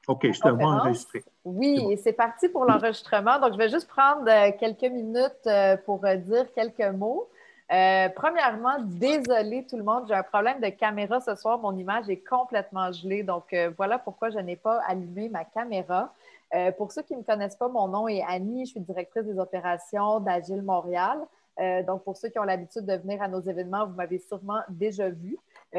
OK, la je te vois conférence. enregistrer. C'est Oui, bon. et c'est parti pour l'enregistrement. Donc, je vais juste prendre quelques minutes pour dire quelques mots. Premièrement, désolée tout le monde, j'ai un problème de caméra ce soir. Mon image est complètement gelée. Donc, voilà pourquoi je n'ai pas allumé ma caméra. Pour ceux qui ne me connaissent pas, mon nom est Annie. Je suis directrice des opérations d'Agile Montréal. Donc, pour ceux qui ont l'habitude de venir à nos événements, vous m'avez sûrement déjà vu.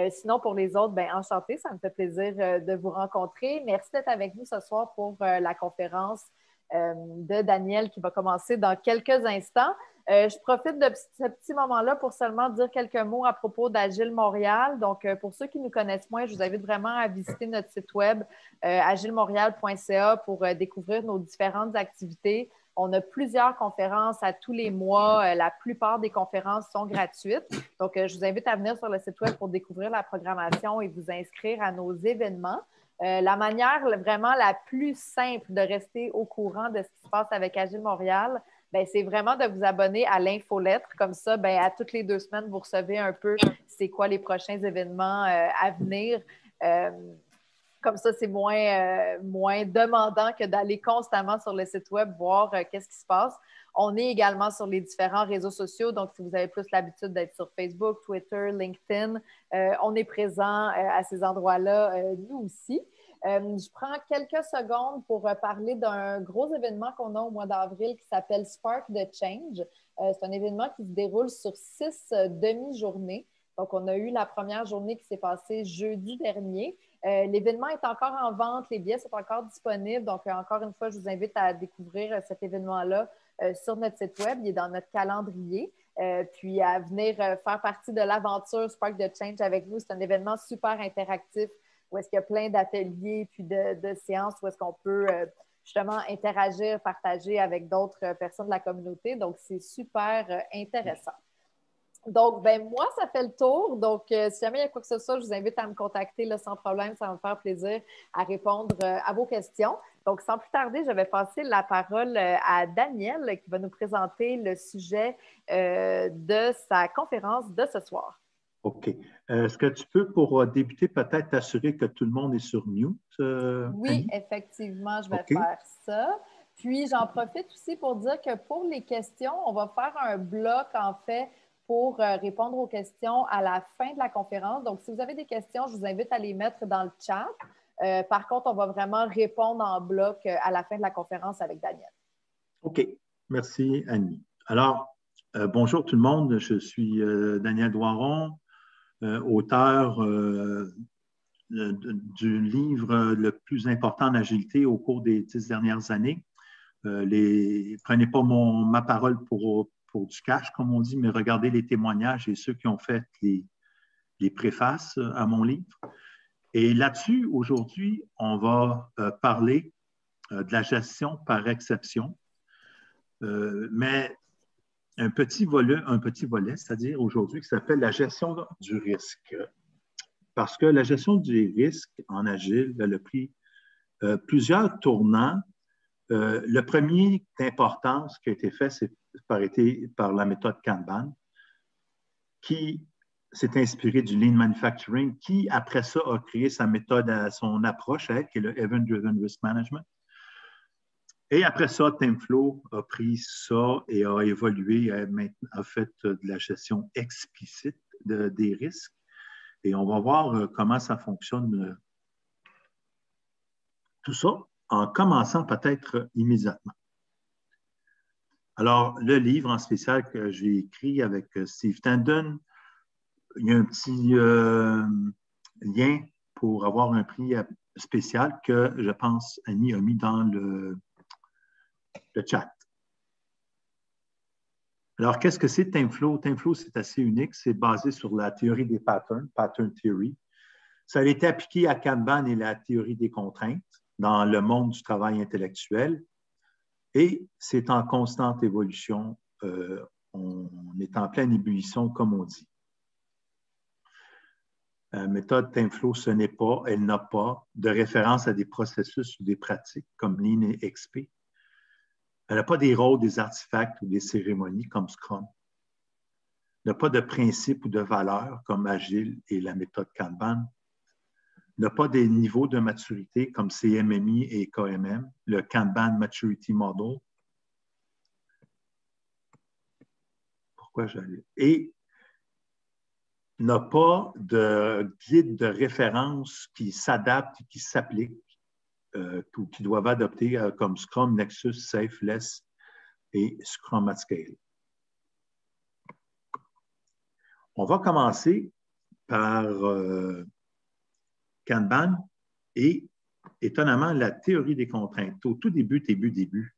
Sinon, pour les autres, bien, enchantée, ça me fait plaisir de vous rencontrer. Merci d'être avec nous ce soir pour la conférence de Daniel qui va commencer dans quelques instants. Je profite de ce petit moment-là pour seulement dire quelques mots à propos d'Agile Montréal. Donc, pour ceux qui nous connaissent moins, je vous invite vraiment à visiter notre site web agilemontréal.ca pour découvrir nos différentes activités. On a plusieurs conférences à tous les mois. La plupart des conférences sont gratuites. Donc, je vous invite à venir sur le site web pour découvrir la programmation et vous inscrire à nos événements. La manière vraiment la plus simple de rester au courant de ce qui se passe avec Agile Montréal, bien, c'est vraiment de vous abonner à l'infolettre. Comme ça, bien, à toutes les 2 semaines, vous recevez un peu c'est quoi les prochains événements à venir. Comme ça, c'est moins demandant que d'aller constamment sur le site web voir qu'est-ce qui se passe. On est également sur les différents réseaux sociaux. Donc, si vous avez plus l'habitude d'être sur Facebook, Twitter, LinkedIn, on est présent à ces endroits-là, nous aussi. Je prends quelques secondes pour parler d'un gros événement qu'on a au mois d'avril qui s'appelle Spark the Change. C'est un événement qui se déroule sur 6 demi-journées. Donc, on a eu la première journée qui s'est passée jeudi dernier. L'événement est encore en vente, les billets sont encore disponibles. Donc, encore une fois, je vous invite à découvrir cet événement-là sur notre site web. Il est dans notre calendrier. Puis, à venir faire partie de l'aventure Spark the Change avec nous. C'est un événement super interactif où est-ce qu'il y a plein d'ateliers puis de séances où est-ce qu'on peut justement interagir, partager avec d'autres personnes de la communauté. Donc, c'est super intéressant. Donc, ben moi, ça fait le tour. Donc, si jamais il y a quoi que ce soit, je vous invite à me contacter là, sans problème. Ça va me faire plaisir à répondre à vos questions. Donc, sans plus tarder, je vais passer la parole à Daniel qui va nous présenter le sujet de sa conférence de ce soir. OK. Est-ce que tu peux, pour débuter, peut-être t'assurer que tout le monde est sur mute, Oui, Annie? effectivement, je vais OK. faire ça. Puis, j'en profite aussi pour dire que pour les questions, on va faire un bloc, en fait, pour répondre aux questions à la fin de la conférence. Donc, si vous avez des questions, je vous invite à les mettre dans le chat. Par contre, on va vraiment répondre en bloc à la fin de la conférence avec Daniel. OK. Merci, Annie. Alors, bonjour tout le monde. Je suis Daniel Doiron, auteur du livre le plus important en agilité au cours des 10 dernières années. Prenez pas ma parole pour du cash, comme on dit, mais regardez les témoignages et ceux qui ont fait les préfaces à mon livre. Et là-dessus, aujourd'hui, on va parler de la gestion par exception, mais un petit volet, c'est-à-dire aujourd'hui, qui s'appelle la gestion du risque. Parce que la gestion du risque en agile, elle a pris plusieurs tournants. Le premier d'importance qui a été fait, c'est par la méthode Kanban, qui s'est inspirée du Lean Manufacturing, qui, après ça, a créé sa méthode, son approche, qui est le Event-Driven Risk Management. Et après ça, TimeFlow a pris ça et a évolué, a fait de la gestion explicite des risques. Et on va voir comment ça fonctionne, tout ça, en commençant peut-être immédiatement. Alors, le livre en spécial que j'ai écrit avec Steve Tandon, il y a un petit lien pour avoir un prix spécial que je pense Annie a mis dans le chat. Alors, qu'est-ce que c'est TimeFlow? TimeFlow, c'est assez unique. C'est basé sur la théorie des patterns, Pattern Theory. Ça a été appliqué à Kanban et la théorie des contraintes dans le monde du travail intellectuel. Et c'est en constante évolution. On est en pleine ébullition, comme on dit. La méthode TimeFlow, elle n'a pas de référence à des processus ou des pratiques comme Lean et XP. Elle n'a pas des rôles, des artefacts ou des cérémonies comme Scrum. Elle n'a pas de principes ou de valeurs comme Agile et la méthode Kanban. n'a pas des niveaux de maturité comme CMMI et KMM, le Kanban Maturity Model. Pourquoi j'allais? Et n'a pas de guide de référence qui s'adapte, qui s'applique, ou qui doivent adopter comme Scrum, Nexus, Safe, Less et Scrum at Scale. On va commencer par Kanban et, étonnamment, la théorie des contraintes. Au tout début.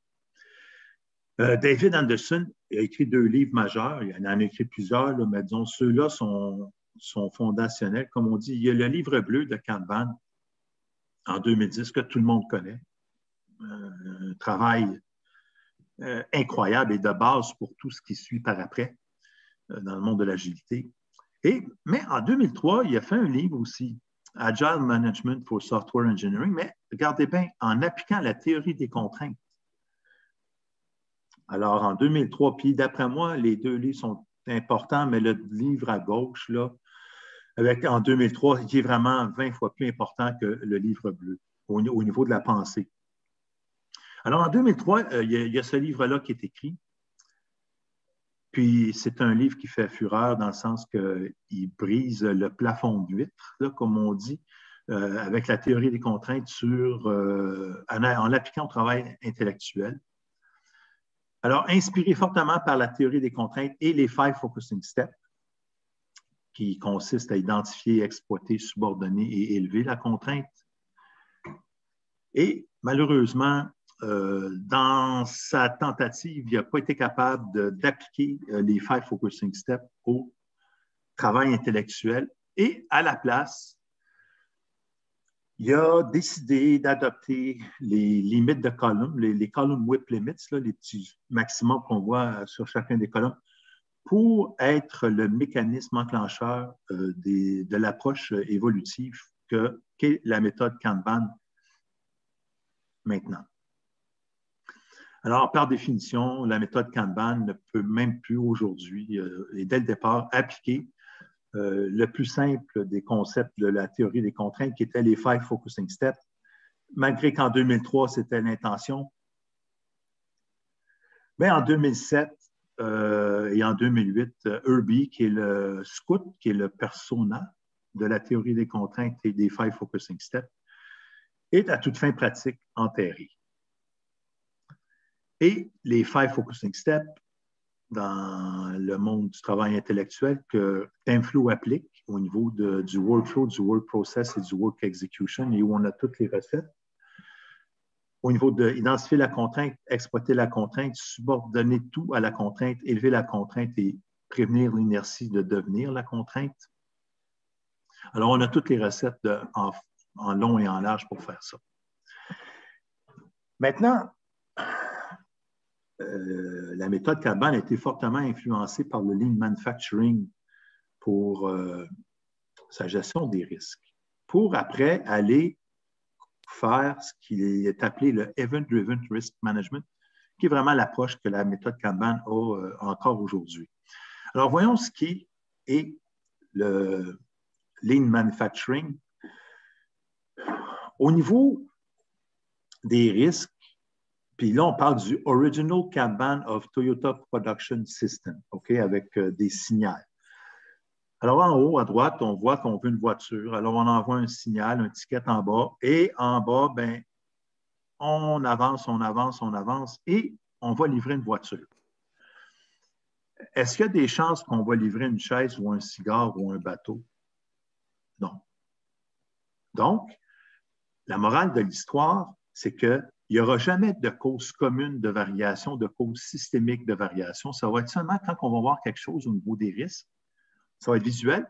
David Anderson a écrit 2 livres majeurs. Il en a écrit plusieurs, là, mais disons, ceux-là sont fondationnels. Comme on dit, il y a le livre bleu de Kanban en 2010 que tout le monde connaît. Un travail incroyable et de base pour tout ce qui suit par après dans le monde de l'agilité. Mais en 2003, il a fait un livre aussi, Agile Management for Software Engineering, mais regardez bien, en appliquant la théorie des contraintes. Alors, en 2003, puis d'après moi, les 2 livres sont importants, mais le livre à gauche, là, en 2003, qui est vraiment 20 fois plus important que le livre bleu au niveau de la pensée. Alors, en 2003, il y a ce livre-là qui est écrit. Puis, c'est un livre qui fait fureur dans le sens qu'il brise le plafond d'huître, comme on dit, avec la théorie des contraintes en l'appliquant au travail intellectuel. Alors, inspiré fortement par la théorie des contraintes et les 5 Focusing Steps, qui consistent à identifier, exploiter, subordonner et élever la contrainte. Et malheureusement, dans sa tentative, il n'a pas été capable d'appliquer les 5 Focusing Steps au travail intellectuel. Et à la place, il a décidé d'adopter les limites de colonnes, les column width limits, là, les petits maximums qu'on voit sur chacun des colonnes, pour être le mécanisme enclencheur de l'approche évolutive qu'est la méthode Kanban maintenant. Alors, par définition, la méthode Kanban ne peut même plus aujourd'hui, et dès le départ, appliquer le plus simple des concepts de la théorie des contraintes, qui étaient les 5 Focusing Steps, malgré qu'en 2003, c'était l'intention. Mais en 2007, et en 2008, Herbie, qui est le scout, qui est le persona de la théorie des contraintes et des 5 Focusing Steps, est à toute fin pratique enterré. Et les 5 Focusing Steps, dans le monde du travail intellectuel, que TimeFlow applique au niveau du workflow, du work process et du work execution, et où on a toutes les recettes, au niveau d'identifier la contrainte, exploiter la contrainte, subordonner tout à la contrainte, élever la contrainte et prévenir l'inertie de devenir la contrainte. Alors, on a toutes les recettes en long et en large pour faire ça. Maintenant, la méthode Kanban a été fortement influencée par le Lean Manufacturing pour sa gestion des risques, pour après aller faire ce qui est appelé le Event-Driven Risk Management, qui est vraiment l'approche que la méthode Kanban a encore aujourd'hui. Alors, voyons ce qui est le Lean Manufacturing. Au niveau des risques, puis là, on parle du Original Kanban of Toyota Production System, OK, avec des signaux. Alors, en haut, à droite, on voit qu'on veut une voiture. Alors, on envoie un signal, un ticket en bas. Et en bas, bien, on avance et on va livrer une voiture. Est-ce qu'il y a des chances qu'on va livrer une chaise ou un cigare ou un bateau? Non. Donc, la morale de l'histoire, c'est qu'il n'y aura jamais de cause commune de variation, de cause systémique de variation. Ça va être seulement quand on va voir quelque chose au niveau des risques. Ça va être visuel,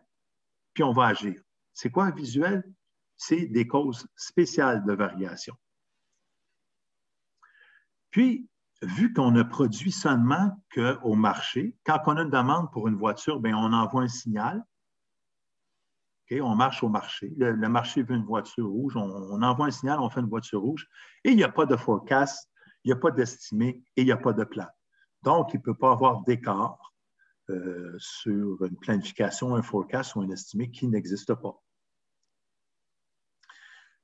puis on va agir. C'est quoi un visuel? C'est des causes spéciales de variation. Puis, vu qu'on ne produit seulement qu'au marché, quand on a une demande pour une voiture, bien, on envoie un signal. Okay, on marche au marché. Le marché veut une voiture rouge. On envoie un signal, on fait une voiture rouge. Et il n'y a pas de forecast, il n'y a pas d'estimé et il n'y a pas de plan. Donc, il ne peut pas avoir d'écart sur une planification, un forecast ou un estimé qui n'existe pas.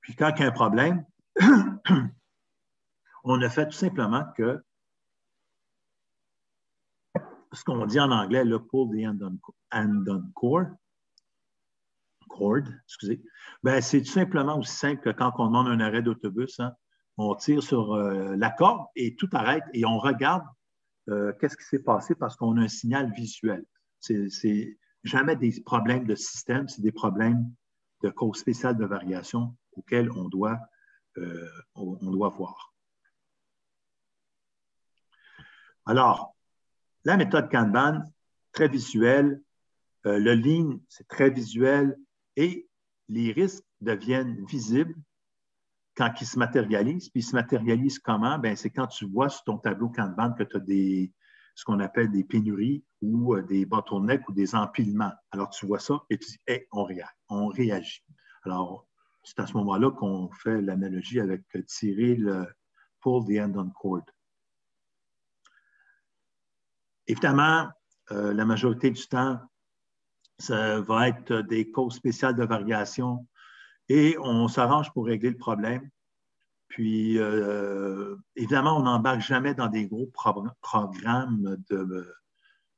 Puis quand il y a un problème, on a fait tout simplement que ce qu'on dit en anglais, le pull the end on cord, excusez, ben, c'est tout simplement aussi simple que quand on demande un arrêt d'autobus, hein, on tire sur la corde et tout arrête et on regarde qu'est-ce qui s'est passé parce qu'on a un signal visuel. C'est jamais des problèmes de système, c'est des problèmes de cause spéciale de variation auxquels on doit voir. Alors, la méthode Kanban, très visuelle, le Lean, c'est très visuel et les risques deviennent visibles quand ils se matérialisent. Puis ils se matérialisent comment? Ben, c'est quand tu vois sur ton tableau Kanban que tu as ce qu'on appelle des pénuries ou des bottlenecks ou des empilements. Alors, tu vois ça et tu dis, hey, on réagit. Alors, c'est à ce moment-là qu'on fait l'analogie avec tirer le pull the end on cord. Évidemment, la majorité du temps, ça va être des causes spéciales de variation et on s'arrange pour régler le problème. Puis, évidemment, on n'embarque jamais dans des gros programmes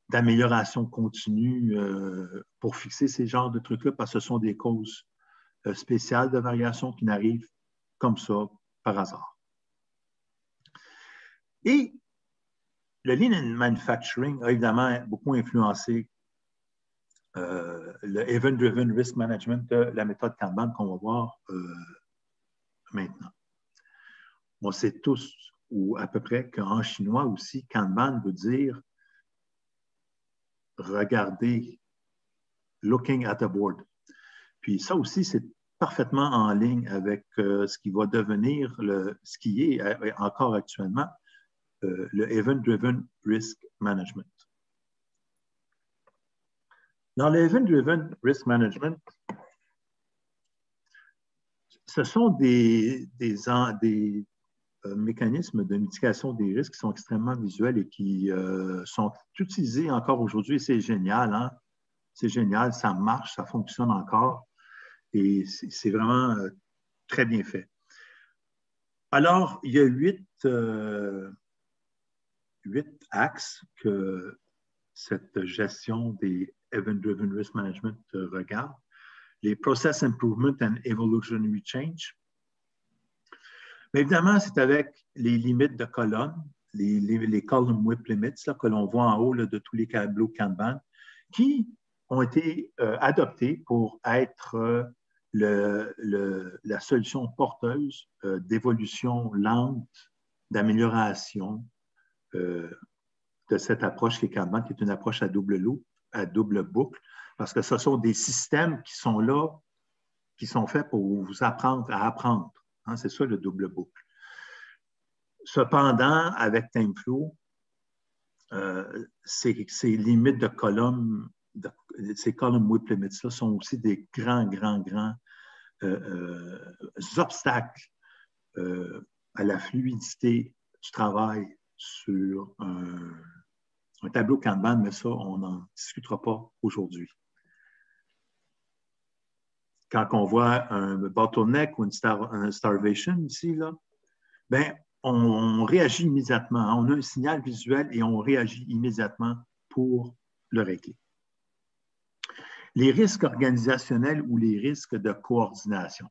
d'amélioration continue pour fixer ces genres de trucs-là parce que ce sont des causes spéciales de variation qui n'arrivent comme ça par hasard. Et le Lean in Manufacturing a évidemment beaucoup influencé le Event-Driven Risk Management de la méthode Kanban qu'on va voir maintenant. On sait tous, ou à peu près, qu'en chinois aussi, Kanban veut dire regarder, looking at a board. Puis ça aussi, c'est parfaitement en ligne avec ce qui va devenir, ce qui est encore actuellement, le Event-Driven Risk Management. Dans le Event-Driven Risk Management, ce sont des mécanismes de mitigation des risques qui sont extrêmement visuels et qui sont utilisés encore aujourd'hui. C'est génial, hein? C'est génial, ça marche, ça fonctionne encore et c'est vraiment très bien fait. Alors, il y a 8 axes que cette gestion des Event-Driven Risk Management regarde. Les Process Improvement and Evolutionary Change. Mais évidemment, c'est avec les limites de colonnes, les column width limits là, que l'on voit en haut là, de tous les tableaux Kanban, qui ont été adoptés pour être la solution porteuse d'évolution lente, d'amélioration de cette approche qui est Kanban, qui est une approche à double boucle, parce que ce sont des systèmes qui sont là, qui sont faits pour vous apprendre à apprendre. Hein, c'est ça le double boucle. Cependant, avec TimeFlow, ces limites de colonnes, ces column width limits-là sont aussi des grands obstacles à la fluidité du travail sur un tableau Kanban, mais ça, on n'en discutera pas aujourd'hui. Quand on voit un bottleneck ou une starvation ici, là, ben, on réagit immédiatement. On a un signal visuel et on réagit immédiatement pour le régler. Les risques organisationnels ou les risques de coordination.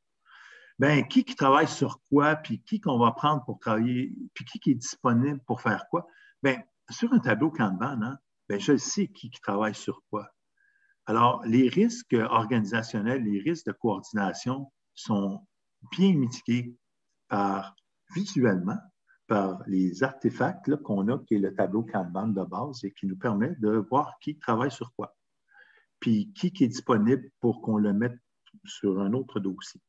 Ben, qui travaille sur quoi, puis qui qu'on va prendre pour travailler, puis qui est disponible pour faire quoi? Ben, sur un tableau Kanban, hein, ben, je sais qui travaille sur quoi. Alors, les risques organisationnels, les risques de coordination sont bien mitigués visuellement par les artefacts qu'on a, qui est le tableau Kanban de base et qui nous permet de voir qui travaille sur quoi, puis qui est disponible pour qu'on le mette sur un autre dossier.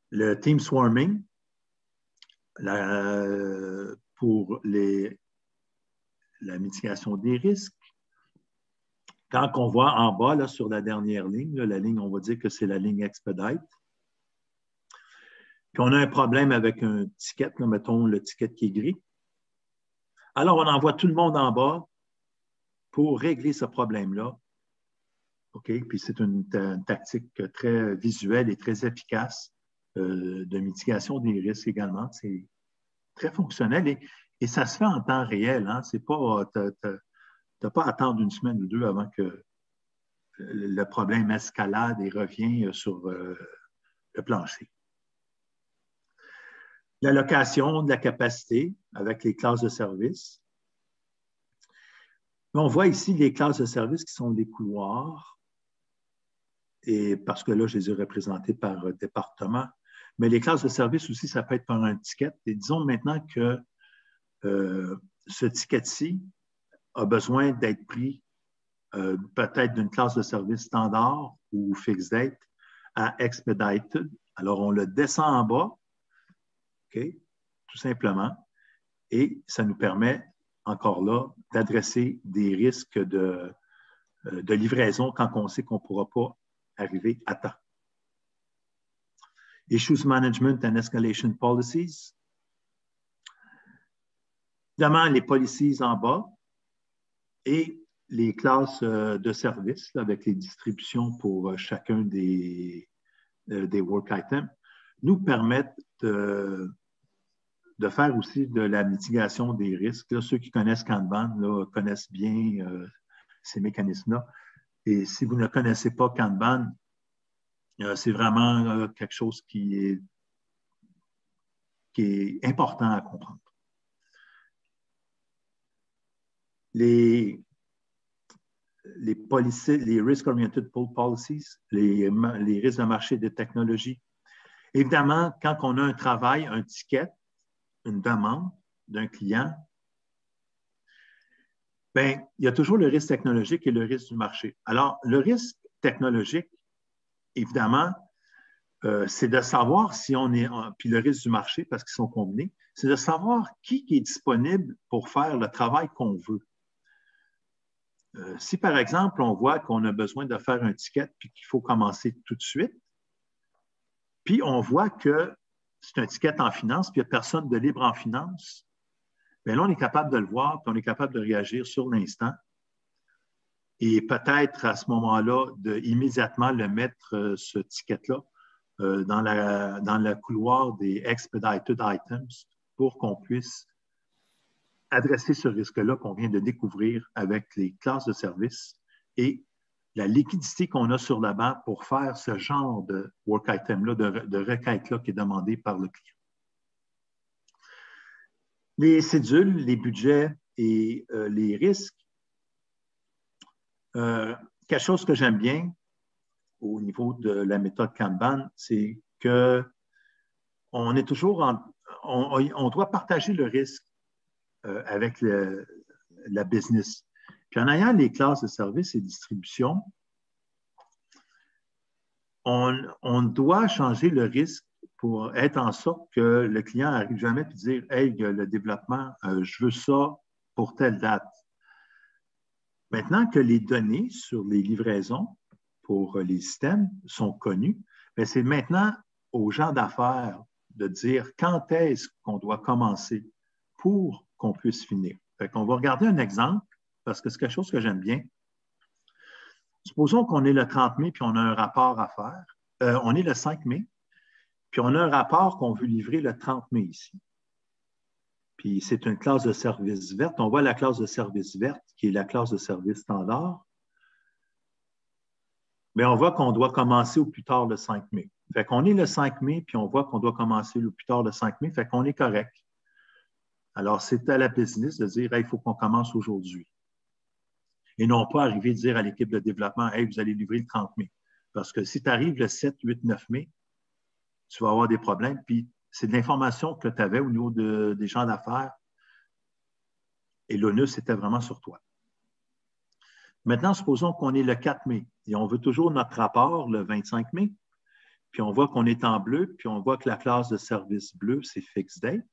Le team swarming, pour la mitigation des risques. Quand on voit en bas, là, sur la dernière ligne, là, la ligne, on va dire que c'est la ligne expedite. Puis on a un problème avec un ticket, là, mettons le ticket qui est gris. Alors, on envoie tout le monde en bas pour régler ce problème-là, OK? Puis c'est une tactique très visuelle et très efficace de mitigation des risques également. C'est très fonctionnel et ça se fait en temps réel. Hein? C'est pas, tu n'as pas à attendre une semaine ou deux avant que le problème escalade et revient sur le plancher. L'allocation de la capacité avec les classes de service. On voit ici les classes de service qui sont des couloirs, et parce que là, je les ai représentées par département. Mais les classes de service aussi, ça peut être par un ticket. Et disons maintenant que ce ticket-ci a besoin d'être pris peut-être d'une classe de service standard ou fixed date à expedited. Alors, on le descend en bas, OK, tout simplement, et ça nous permet encore là d'adresser des risques de livraison quand on sait qu'on ne pourra pas arriver à temps. Issues Management and Escalation Policies. Évidemment, les policies en bas et les classes de service là, avec les distributions pour chacun des work items nous permettent de faire aussi de la mitigation des risques. Là, ceux qui connaissent Kanban là, connaissent bien ces mécanismes-là. Et si vous ne connaissez pas Kanban, c'est vraiment quelque chose qui est important à comprendre. Les Risk-Oriented Pull Policies, les risques de marché de technologie. Évidemment, quand on a un travail, un ticket, une demande d'un client, bien, il y a toujours le risque technologique et le risque du marché. Alors, le risque technologique, évidemment, c'est de savoir si on est, puis le risque du marché, parce qu'ils sont combinés, c'est de savoir qui est disponible pour faire le travail qu'on veut. Si, par exemple, on voit qu'on a besoin de faire un ticket puis qu'il faut commencer tout de suite, puis on voit que c'est un ticket en finance, puis il n'y a personne de libre en finance, bien là, on est capable de le voir, puis on est capable de réagir sur l'instant. Et peut-être à ce moment-là, immédiatement le mettre, ce ticket-là, dans le couloir des expedited items pour qu'on puisse adresser ce risque-là qu'on vient de découvrir avec les classes de service et la liquidité qu'on a sur la banque pour faire ce genre de work item-là, de requête-là qui est demandé par le client. Les cédules, les budgets et les risques. Quelque chose que j'aime bien au niveau de la méthode Kanban, c'est qu'on est toujours on doit partager le risque avec la business. Puis en ayant les classes de services et distribution, on doit changer le risque pour être en sorte que le client n'arrive jamais et dire « Hey, le développement, je veux ça pour telle date. » Maintenant que les données sur les livraisons pour les systèmes sont connues, c'est maintenant aux gens d'affaires de dire quand est-ce qu'on doit commencer pour qu'on puisse finir. Fait qu'on va regarder un exemple, parce que c'est quelque chose que j'aime bien. Supposons qu'on est le 30 mai, puis on a un rapport à faire. On est le 5 mai, puis on a un rapport qu'on veut livrer le 30 mai ici. Puis c'est une classe de service verte. On voit la classe de service verte, qui est la classe de service standard. Mais on voit qu'on doit commencer au plus tard le 5 mai. Fait qu'on est le 5 mai, puis on voit qu'on doit commencer le plus tard le 5 mai, fait qu'on est correct. Alors, c'est à la business de dire, hey, il faut qu'on commence aujourd'hui. Et non pas arriver à dire à l'équipe de développement, hey, vous allez livrer le 30 mai. Parce que si tu arrives le 7, 8, 9 mai, tu vas avoir des problèmes. Puis, c'est de l'information que tu avais au niveau des gens d'affaires. Et l'onus était vraiment sur toi. Maintenant, supposons qu'on est le 4 mai et on veut toujours notre rapport le 25 mai. Puis, on voit qu'on est en bleu, puis on voit que la classe de service bleu, c'est fixed date.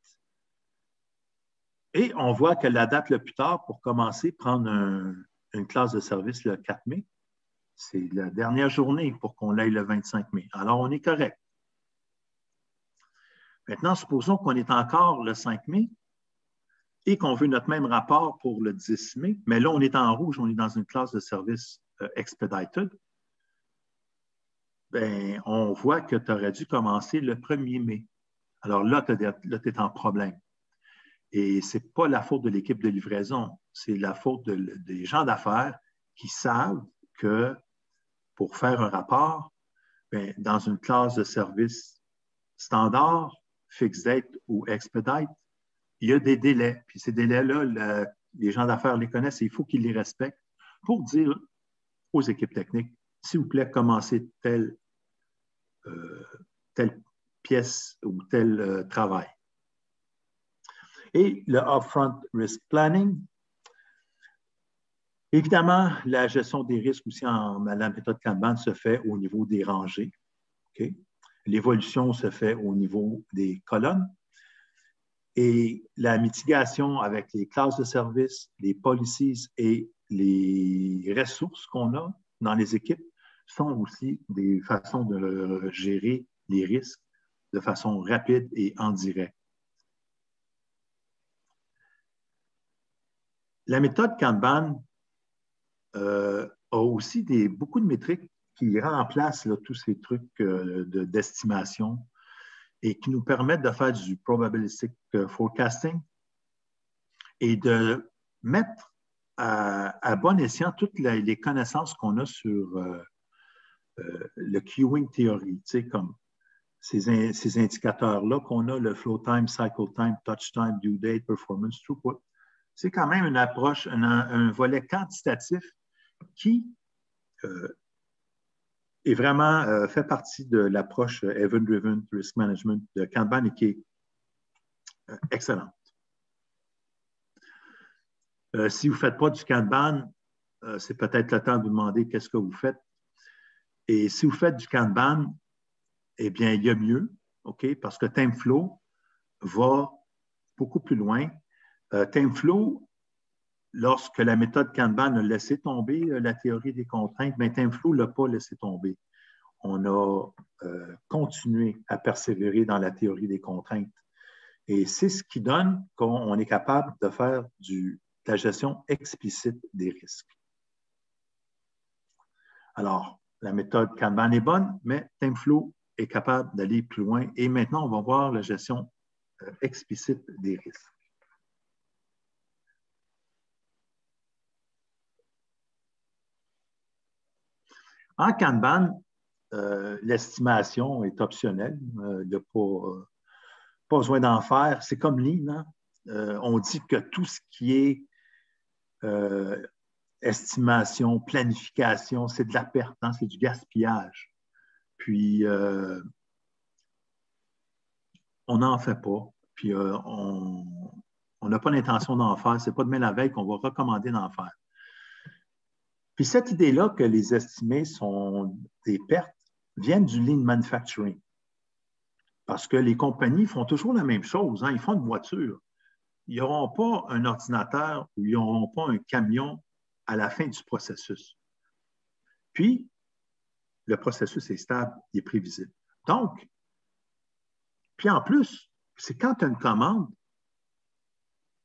Et on voit que la date le plus tard pour commencer, prendre une classe de service le 4 mai, c'est la dernière journée pour qu'on l'aille le 25 mai. Alors, on est correct. Maintenant, supposons qu'on est encore le 5 mai et qu'on veut notre même rapport pour le 10 mai, mais là, on est en rouge, on est dans une classe de service expedited. ben, on voit que tu aurais dû commencer le 1er mai. Alors là, tu es en problème. Et ce n'est pas la faute de l'équipe de livraison, c'est la faute des gens d'affaires qui savent que pour faire un rapport, bien, dans une classe de service standard, fixed date ou expedite, il y a des délais. Puis ces délais-là, les gens d'affaires les connaissent et il faut qu'ils les respectent pour dire aux équipes techniques, s'il vous plaît, commencez telle pièce ou tel travail. Et le Upfront Risk Planning, évidemment, la gestion des risques aussi la méthode Kanban se fait au niveau des rangées. Okay? L'évolution se fait au niveau des colonnes. Et la mitigation avec les classes de service, les policies et les ressources qu'on a dans les équipes sont aussi des façons de gérer les risques de façon rapide et en direct. La méthode Kanban a aussi beaucoup de métriques qui remplacent là, tous ces trucs d'estimation et qui nous permettent de faire du probabilistic forecasting et de mettre à bon escient toutes les connaissances qu'on a sur le queuing theory, tu sais, comme ces indicateurs-là qu'on a, le flow time, cycle time, touch time, due date, performance, throughput. C'est quand même une approche, un volet quantitatif qui est vraiment fait partie de l'approche Event-Driven Risk Management de Kanban et qui est excellente. Si vous ne faites pas du Kanban, c'est peut-être le temps de vous demander qu'est-ce que vous faites. Et si vous faites du Kanban, eh bien, il y a mieux, OK? Parce que TimeFlow va beaucoup plus loin. TimeFlow, lorsque la méthode Kanban a laissé tomber la théorie des contraintes, bien, TimeFlow ne l'a pas laissé tomber. On a continué à persévérer dans la théorie des contraintes. Et c'est ce qui donne qu'on est capable de faire de la gestion explicite des risques. Alors, la méthode Kanban est bonne, mais TimeFlow est capable d'aller plus loin. Et maintenant, on va voir la gestion explicite des risques. En Kanban, l'estimation est optionnelle. Il n'y a pas besoin d'en faire. C'est comme Lean. Hein? On dit que tout ce qui est estimation, planification, c'est de la perte, hein? C'est du gaspillage. Puis, on n'en fait pas. Puis, on n'a pas l'intention d'en faire. Ce n'est pas demain la veille qu'on va recommander d'en faire. Puis cette idée-là que les estimés sont des pertes viennent du lean manufacturing. Parce que les compagnies font toujours la même chose. Hein? Ils font une voiture. Ils n'auront pas un ordinateur ou ils n'auront pas un camion à la fin du processus. Puis, le processus est stable, il est prévisible. Donc, puis en plus, c'est quand tu as une commande,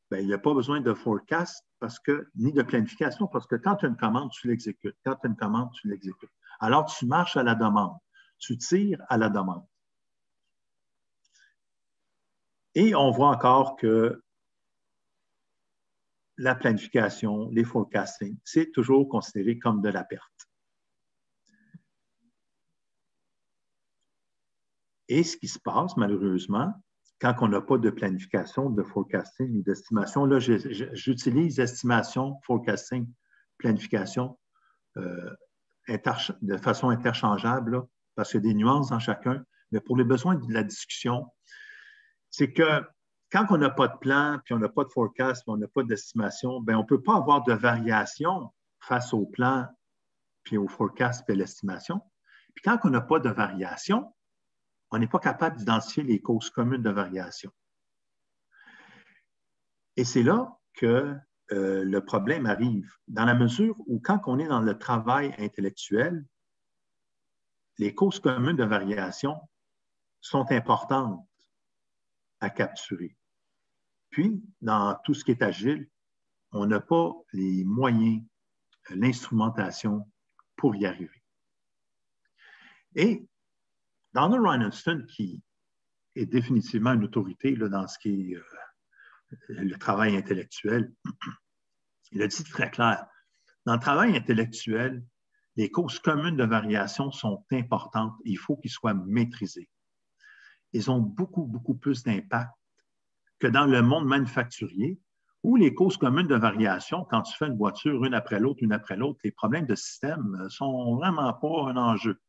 bien, il n'y a pas besoin de forecast ni de planification, parce que quand tu as une commande, tu l'exécutes. Quand tu as une commande, tu l'exécutes. Alors, tu marches à la demande. Tu tires à la demande. Et on voit encore que la planification, les forecasting, c'est toujours considéré comme de la perte. Et ce qui se passe, malheureusement, quand on n'a pas de planification, de forecasting ou d'estimation, là, j'utilise estimation, forecasting, planification de façon interchangeable, là, parce qu'il y a des nuances dans chacun. Mais pour les besoins de la discussion, c'est que quand on n'a pas de plan, puis on n'a pas de forecast, puis on n'a pas d'estimation, bien, on ne peut pas avoir de variation face au plan, puis au forecast, puis à l'estimation. Puis quand on n'a pas de variation, on n'est pas capable d'identifier les causes communes de variation. Et c'est là que le problème arrive, dans la mesure où quand on est dans le travail intellectuel, les causes communes de variation sont importantes à capturer. Puis, dans tout ce qui est agile, on n'a pas les moyens, l'instrumentation pour y arriver. Et Donald Reinhardt, qui est définitivement une autorité là, dans ce qui est le travail intellectuel, il a dit très clair, dans le travail intellectuel, les causes communes de variation sont importantes. Il faut qu'ils soient maîtrisés. Ils ont beaucoup, beaucoup plus d'impact que dans le monde manufacturier, où les causes communes de variation, quand tu fais une voiture une après l'autre, les problèmes de système ne sont vraiment pas un enjeu.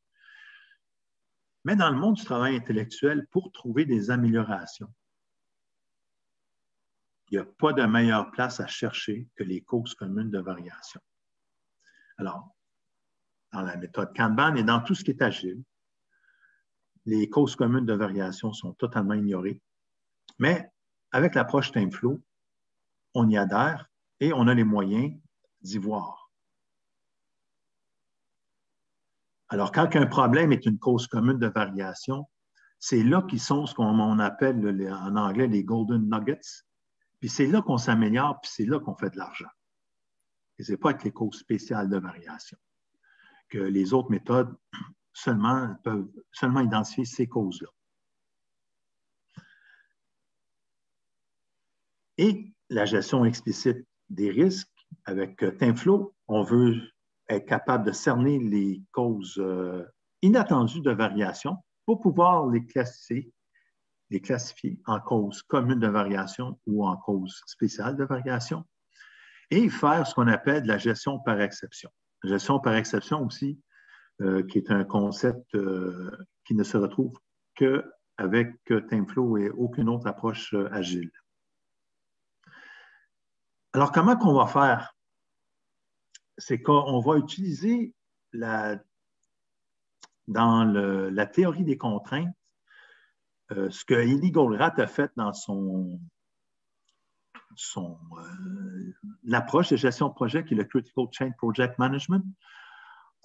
Mais dans le monde du travail intellectuel, pour trouver des améliorations, il n'y a pas de meilleure place à chercher que les causes communes de variation. Alors, dans la méthode Kanban et dans tout ce qui est agile, les causes communes de variation sont totalement ignorées. Mais avec l'approche TimeFlow, on y adhère et on a les moyens d'y voir. Alors, quand un problème est une cause commune de variation, c'est là qu'ils sont ce qu'on appelle en anglais les golden nuggets. Puis c'est là qu'on s'améliore, puis c'est là qu'on fait de l'argent. Et ce n'est pas avec les causes spéciales de variation que les autres méthodes peuvent seulement identifier ces causes-là. Et la gestion explicite des risques, avec TimeFlow, on veut être capable de cerner les causes inattendues de variation pour pouvoir les classifier en causes communes de variation ou en causes spéciales de variation et faire ce qu'on appelle de la gestion par exception. La gestion par exception aussi, qui est un concept qui ne se retrouve qu'avec TimeFlow et aucune autre approche agile. Alors, comment qu'on va faire? C'est qu'on va utiliser dans la théorie des contraintes, ce que Eli Goldratt a fait dans l'approche de gestion de projet qui est le Critical Chain Project Management.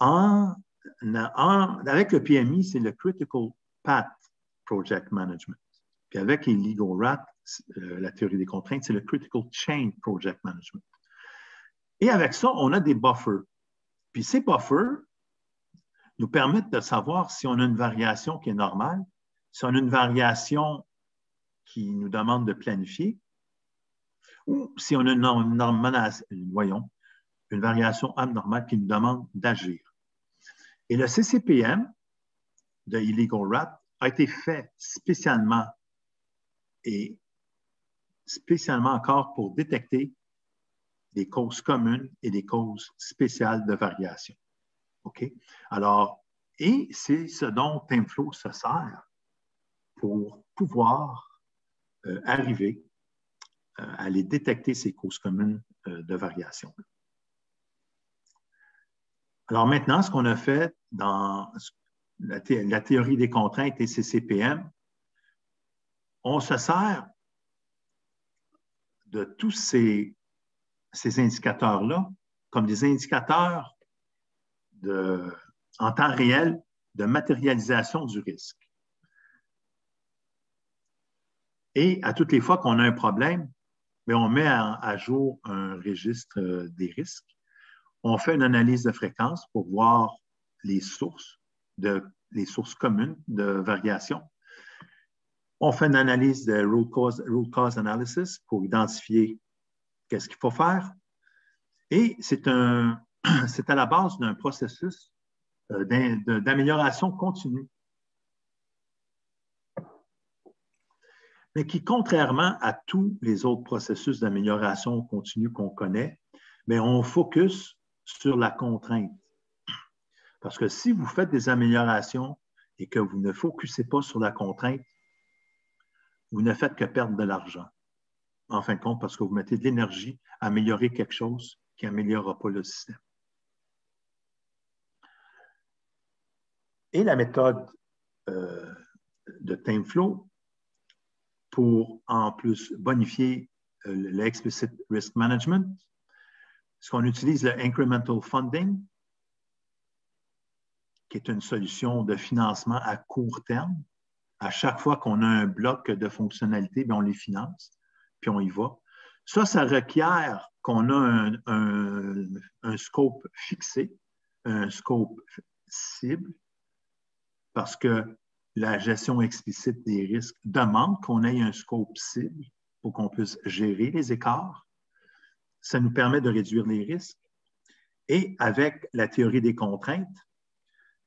Avec le PMI, c'est le Critical Path Project Management. Puis avec Eli Goldratt, la théorie des contraintes, c'est le Critical Chain Project Management. Et avec ça, on a des buffers. Puis ces buffers nous permettent de savoir si on a une variation qui est normale, si on a une variation qui nous demande de planifier, ou si on a une variation abnormale qui nous demande d'agir. Et le CCPM de Eli Goldratt a été fait spécialement encore pour détecter des causes communes et des causes spéciales de variation. OK? Alors, et c'est ce dont TimeFlow se sert pour pouvoir arriver à les détecter, ces causes communes de variation. Alors maintenant, ce qu'on a fait dans la théorie des contraintes et CCPM, on se sert de tous ces indicateurs-là comme des indicateurs en temps réel de matérialisation du risque. Et à toutes les fois qu'on a un problème, on met à jour un registre des risques. On fait une analyse de fréquence pour voir les sources communes de variation. On fait une analyse de root cause analysis pour identifier qu'est-ce qu'il faut faire. Et c'est à la base d'un processus d'amélioration continue. Mais qui, contrairement à tous les autres processus d'amélioration continue qu'on connaît, on focus sur la contrainte. Parce que si vous faites des améliorations et que vous ne focussez pas sur la contrainte, vous ne faites que perdre de l'argent, en fin de compte, parce que vous mettez de l'énergie à améliorer quelque chose qui n'améliorera pas le système. Et la méthode de TimeFlow, pour en plus bonifier l'explicit risk management, est-ce qu'on utilise le incremental funding, qui est une solution de financement à court terme. À chaque fois qu'on a un bloc de fonctionnalités, on les finance, puis on y va. Ça requiert qu'on a un scope fixé, un scope cible, parce que la gestion explicite des risques demande qu'on ait un scope cible pour qu'on puisse gérer les écarts. Ça nous permet de réduire les risques. Et avec la théorie des contraintes,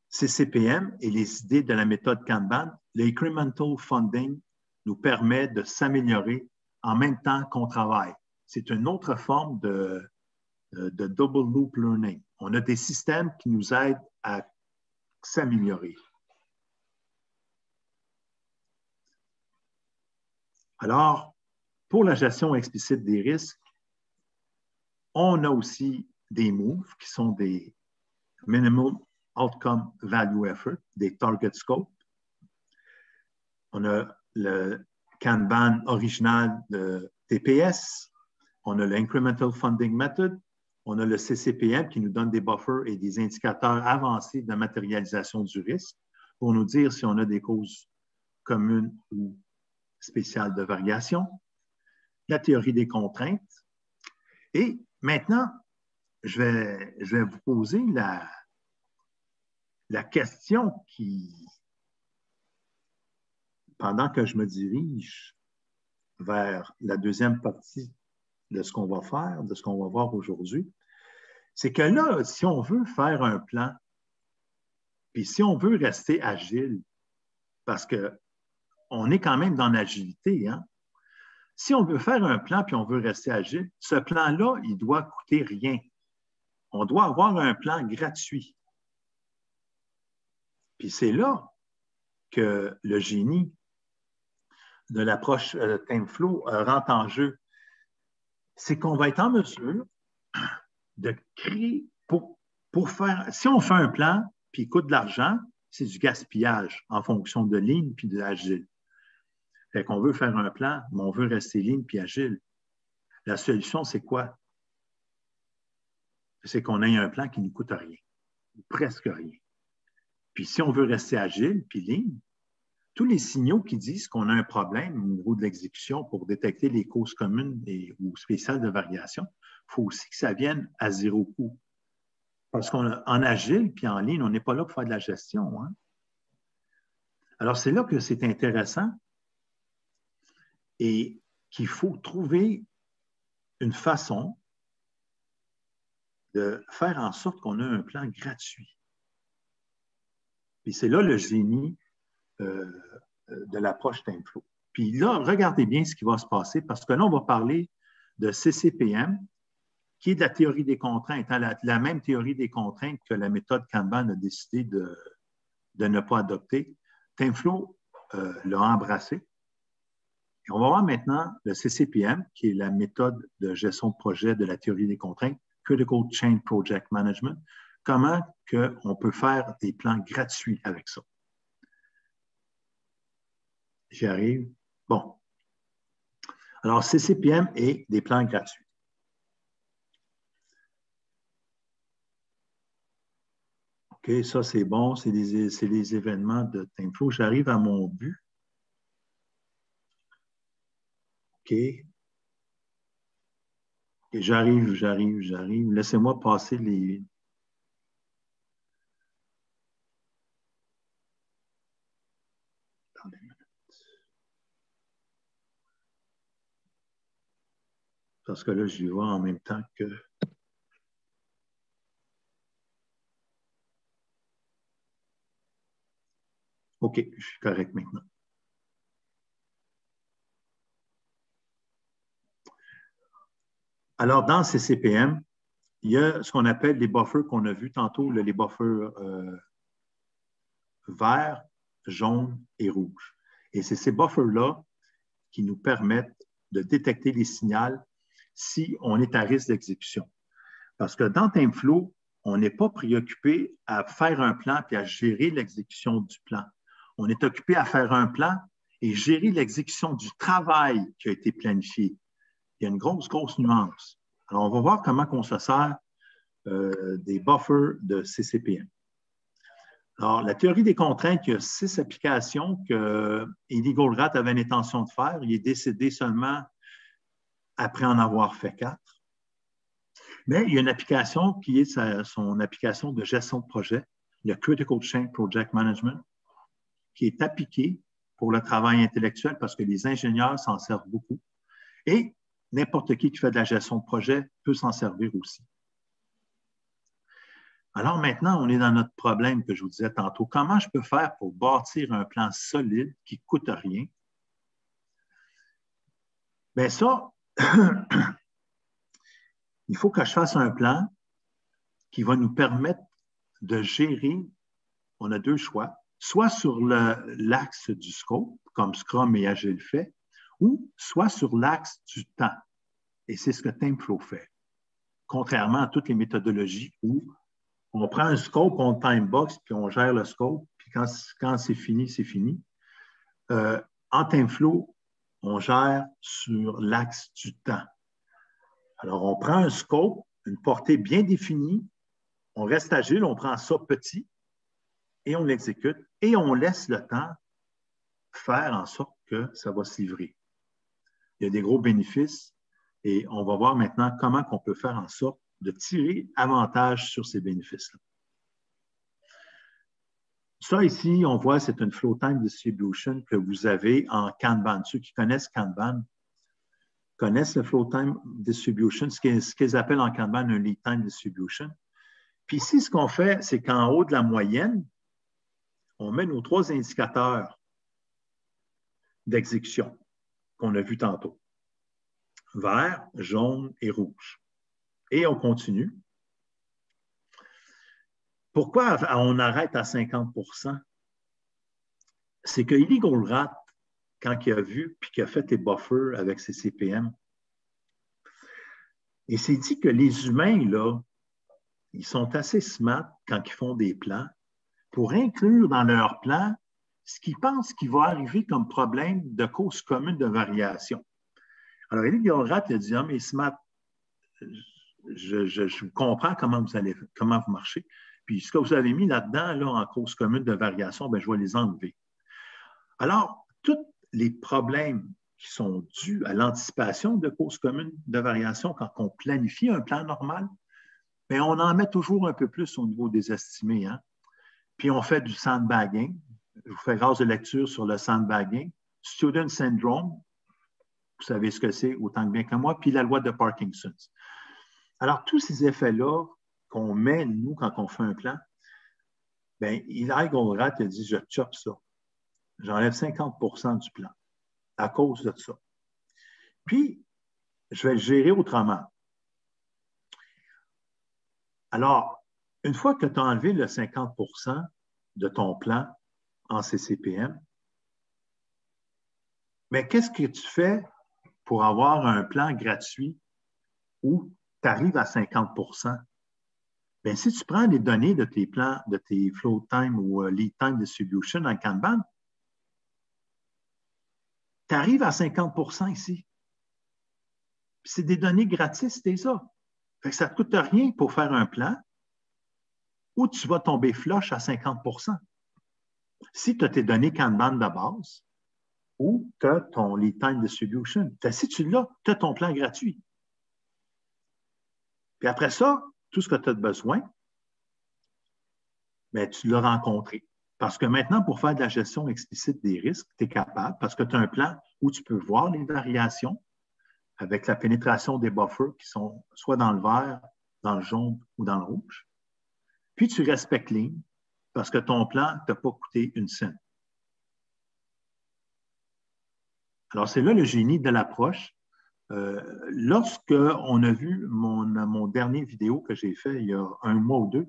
CCPM et les idées de la méthode Kanban, l'incremental funding nous permet de s'améliorer en même temps qu'on travaille. C'est une autre forme de double loop learning. On a des systèmes qui nous aident à s'améliorer. Alors, pour la gestion explicite des risques, on a aussi des moves qui sont des Minimum Outcome Value Effort, des Target Scope. On a le Kanban original de TPS, on a l'Incremental Funding Method, on a le CCPM qui nous donne des buffers et des indicateurs avancés de matérialisation du risque pour nous dire si on a des causes communes ou spéciales de variation, la théorie des contraintes. Et maintenant, je vais vous poser la question qui, pendant que je me dirige vers la deuxième partie de ce qu'on va faire, de ce qu'on va voir aujourd'hui, c'est que là, si on veut faire un plan, puis si on veut rester agile, parce qu'on est quand même dans l'agilité, hein? Si on veut faire un plan puis on veut rester agile, ce plan-là, il doit coûter rien. On doit avoir un plan gratuit. Puis c'est là que le génie de l'approche TimeFlow rentre en jeu. C'est qu'on va être en mesure de créer, pour faire, si on fait un plan puis il coûte de l'argent, c'est du gaspillage en fonction de ligne puis de agile. Fait qu'on veut faire un plan, mais on veut rester ligne puis agile. La solution, c'est quoi? C'est qu'on ait un plan qui ne nous coûte rien, ou presque rien. Puis si on veut rester agile puis ligne, tous les signaux qui disent qu'on a un problème au niveau de l'exécution pour détecter les causes communes ou spéciales de variation, il faut aussi que ça vienne à zéro coût. Parce qu'en agile puis en ligne, on n'est pas là pour faire de la gestion. Hein? Alors, c'est là que c'est intéressant et qu'il faut trouver une façon de faire en sorte qu'on ait un plan gratuit. Puis c'est là le génie de l'approche TimeFlow. Puis là, regardez bien ce qui va se passer parce que là, on va parler de CCPM, qui est de la théorie des contraintes, hein, la même théorie des contraintes que la méthode Kanban a décidé de ne pas adopter. TimeFlow l'a embrassé. Et on va voir maintenant le CCPM, qui est la méthode de gestion de projet de la théorie des contraintes, Critical Chain Project Management, comment on peut faire des plans gratuits avec ça. J'y arrive. Bon. Alors, CCPM et des plans gratuits. OK, ça, c'est bon. C'est les événements de TimeFlow. J'arrive à mon but. OK. Et j'arrive. Laissez-moi passer les... Attendez une minute. Parce que là, j'y vais en même temps que... OK, je suis correct maintenant. Alors, dans CCPM, il y a ce qu'on appelle les buffers qu'on a vus tantôt, les buffers verts, jaunes et rouges. Et c'est ces buffers-là qui nous permettent de détecter les signaux si on est à risque d'exécution. Parce que dans TimeFlow, on n'est pas préoccupé à faire un plan puis à gérer l'exécution du plan. On est occupé à faire un plan et gérer l'exécution du travail qui a été planifié. Il y a une grosse nuance. Alors, on va voir comment on se sert des buffers de CCPM. Alors, la théorie des contraintes, il y a 6 applications que Elie Goldratt avait l'intention de faire. Il est décédé seulement après en avoir fait 4. Mais il y a une application qui est son application de gestion de projet, le Critical Chain Project Management, qui est appliqué pour le travail intellectuel parce que les ingénieurs s'en servent beaucoup. Et n'importe qui fait de la gestion de projet peut s'en servir aussi. Alors maintenant, on est dans notre problème que je vous disais tantôt. Comment je peux faire pour bâtir un plan solide qui ne coûte rien? Bien ça, il faut que je fasse un plan qui va nous permettre de gérer, on a deux choix, soit sur l'axe du scope, comme Scrum et Agile fait, ou soit sur l'axe du temps. Et c'est ce que TimeFlow fait. Contrairement à toutes les méthodologies où on prend un scope, on timebox, puis on gère le scope, puis quand c'est fini, c'est fini. En TimeFlow, on gère sur l'axe du temps. Alors, on prend un scope, une portée bien définie, on reste agile, on prend ça petit et on l'exécute et on laisse le temps faire en sorte que ça va se livrer. Il y a des gros bénéfices et on va voir maintenant comment on peut faire en sorte de tirer avantage sur ces bénéfices-là. Ça ici, on voit, c'est une flow time distribution que vous avez en Kanban. Ceux qui connaissent Kanban connaissent le flow time distribution, ce qu'ils appellent en Kanban un lead time distribution. Puis ici, ce qu'on fait, c'est qu'en haut de la moyenne, on met nos trois indicateurs d'exécution qu'on a vus tantôt. Vert, jaune et rouge. Et on continue. Pourquoi on arrête à 50 %? C'est que Eli Goldratt, quand il a vu puis qu'il a fait les buffers avec ses CPM, il s'est dit que les humains, là, ils sont assez smart quand ils font des plans pour inclure dans leur plan ce qu'ils pensent qu'il va arriver comme problème de cause commune de variation. Alors, Eli Goldratt a dit, ah, mais smart, je comprends comment vous marchez. Puis ce que vous avez mis là-dedans, là, en cause commune de variation, bien, je vais les enlever. Alors, tous les problèmes qui sont dus à l'anticipation de causes communes de variation quand on planifie un plan normal, bien, on en met toujours un peu plus au niveau des estimés. Hein? Puis on fait du sandbagging. Je vous fais grâce de lecture sur le sandbagging. Student syndrome, vous savez ce que c'est autant que bien que moi, puis la loi de Parkinson. Alors, tous ces effets-là qu'on met, nous, quand on fait un plan, bien, Eli Goldratt a dit, je chope ça. J'enlève 50 % du plan à cause de ça. Puis, je vais le gérer autrement. Alors, une fois que tu as enlevé le 50 % de ton plan en CCPM, mais qu'est-ce que tu fais pour avoir un plan gratuit où tu arrives à 50 %? Bien, si tu prends les données de tes plans, de tes flow time ou lead time distribution en Kanban, tu arrives à 50 % ici. C'est des données gratis, c'est ça. Fait que ça ne te coûte rien pour faire un plan où tu vas tomber flush à 50 %. Si tu as tes données Kanban de base ou tu as ton lead time distribution, si tu l'as, tu as ton plan gratuit. Puis après ça, tout ce que tu as besoin, bien, tu l'as rencontré. Parce que maintenant, pour faire de la gestion explicite des risques, tu es capable, parce que tu as un plan où tu peux voir les variations avec la pénétration des buffers qui sont soit dans le vert, dans le jaune ou dans le rouge. Puis tu respectes ligne parce que ton plan ne t'a pas coûté une scène. Alors, c'est là le génie de l'approche. Lorsqu'on a vu mon dernier vidéo que j'ai fait il y a un mois ou deux,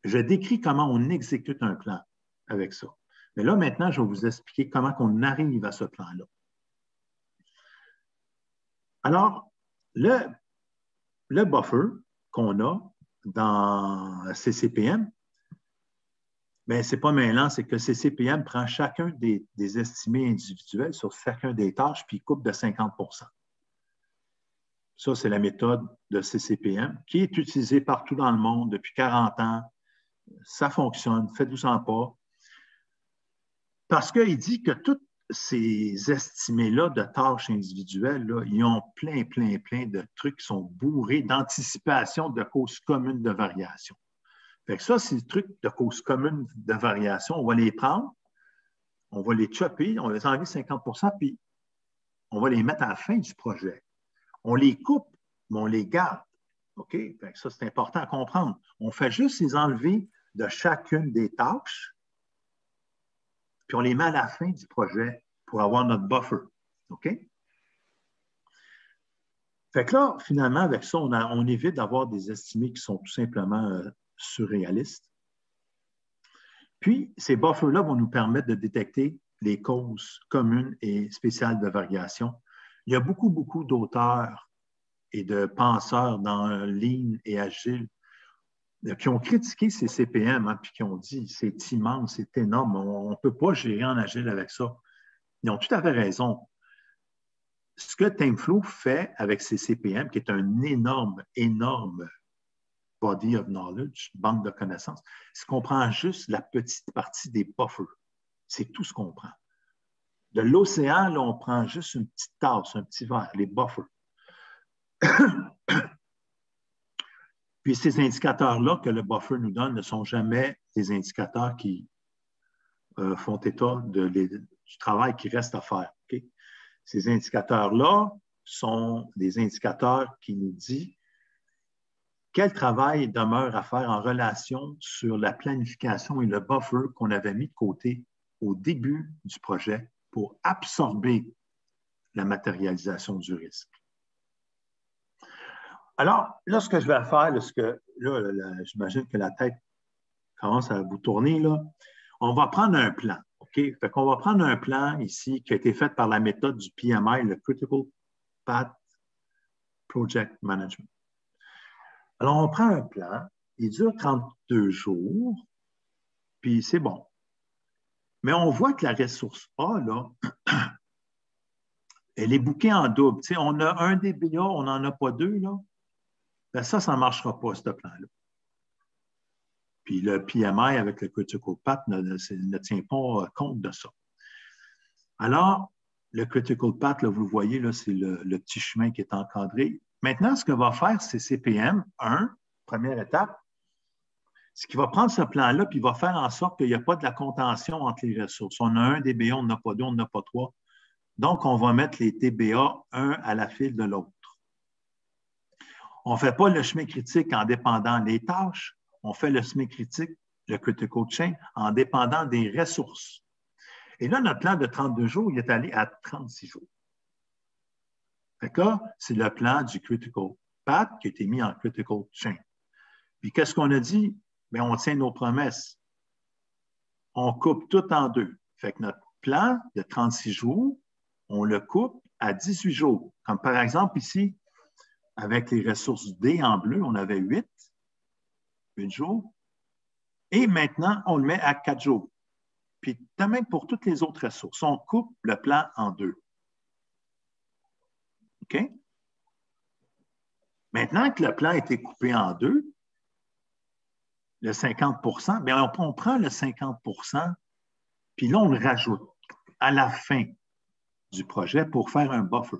je décris comment on exécute un plan avec ça. Mais là, maintenant, je vais vous expliquer comment on arrive à ce plan-là. Alors, le buffer qu'on a dans CCPM, bien, ce n'est pas mêlant, c'est que CCPM prend chacun des estimés individuels sur chacun des tâches, puis coupe de 50 %. Ça, c'est la méthode de CCPM qui est utilisée partout dans le monde depuis 40 ans. Ça fonctionne, faites-vous-en pas. Parce qu'il dit que tous ces estimés-là de tâches individuelles, là, ils ont plein de trucs qui sont bourrés d'anticipation de causes communes de variation. Fait que ça, ces trucs de causes communes de variation, on va les prendre, on va les chopper, on va les enlever 50 puis on va les mettre à la fin du projet. On les coupe, mais on les garde. OK? Ça, c'est important à comprendre. On fait juste les enlever de chacune des tâches, puis on les met à la fin du projet pour avoir notre buffer. OK? Fait que là, finalement, avec ça, on évite d'avoir des estimés qui sont tout simplement surréalistes. Puis, ces buffers-là vont nous permettre de détecter les causes communes et spéciales de variation. Il y a beaucoup, beaucoup d'auteurs et de penseurs dans Lean et Agile qui ont critiqué ces CPM, hein, puis qui ont dit c'est immense, c'est énorme, on ne peut pas gérer en Agile avec ça. Ils ont tout à fait raison. Ce que TameFlow fait avec ces CPM, qui est un énorme, énorme body of knowledge, banque de connaissances, c'est qu'on prend juste la petite partie des buffers. C'est tout ce qu'on prend. De l'océan, là, on prend juste une petite tasse, un petit verre, les buffers. Puis ces indicateurs-là que le buffer nous donne ne sont jamais des indicateurs qui font état du travail qui reste à faire. Okay? Ces indicateurs-là sont des indicateurs qui nous disent quel travail demeure à faire en relation sur la planification et le buffer qu'on avait mis de côté au début du projet pour absorber la matérialisation du risque. Alors, là, ce que je vais faire, j'imagine que la tête commence à vous tourner, là. On va prendre un plan, OK? Fait qu'on va prendre un plan ici qui a été fait par la méthode du PMI, le Critical Path Project Management. Alors, on prend un plan, il dure 32 jours, puis c'est bon. Mais on voit que la ressource A, là, elle est bookée en double. Tu sais, on a un DBA, on n'en a pas deux, là. Ben ça ne marchera pas, ce plan-là. Puis le PMI avec le Critical Path ne tient pas compte de ça. Alors, le Critical Path, là, vous le voyez, là, c'est le petit chemin qui est encadré. Maintenant, ce que va faire, c'est CPM 1, première étape, c'est qu'il va prendre ce plan-là puis il va faire en sorte qu'il n'y a pas de la contention entre les ressources. On a un DBA, on n'en a pas deux, on n'en a pas trois. Donc, on va mettre les TBA un à la file de l'autre. On ne fait pas le chemin critique en dépendant des tâches. On fait le chemin critique, le critical chain, en dépendant des ressources. Et là, notre plan de 32 jours, il est allé à 36 jours. D'accord? C'est le plan du critical path qui a été mis en critical chain. Puis qu'est-ce qu'on a dit? Bien, on tient nos promesses. On coupe tout en deux. Fait que notre plan de 36 jours, on le coupe à 18 jours. Comme par exemple ici, avec les ressources D en bleu, on avait 8 jours. Et maintenant, on le met à 4 jours. Puis, de même pour toutes les autres ressources, on coupe le plan en deux. OK? Maintenant que le plan a été coupé en deux, le 50 bien, on prend le 50 puis là, on le rajoute à la fin du projet pour faire un buffer.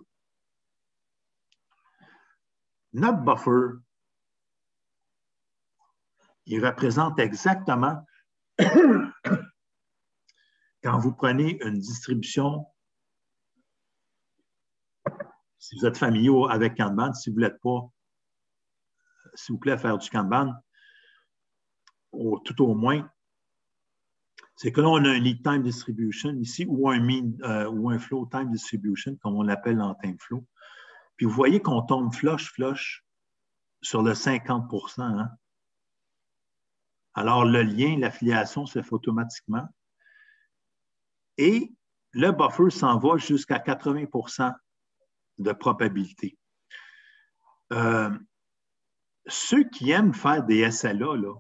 Notre buffer, il représente exactement, quand vous prenez une distribution, si vous êtes familier avec Kanban, si vous ne l'êtes pas, s'il vous plaît, faire du Kanban, tout au moins, c'est que là, on a un lead time distribution ici ou un flow time distribution, comme on l'appelle en TameFlow. Puis vous voyez qu'on tombe flush sur le 50 hein? Alors, le lien, l'affiliation se fait automatiquement. Et le buffer s'en va jusqu'à 80 de probabilité. Ceux qui aiment faire des SLA, là,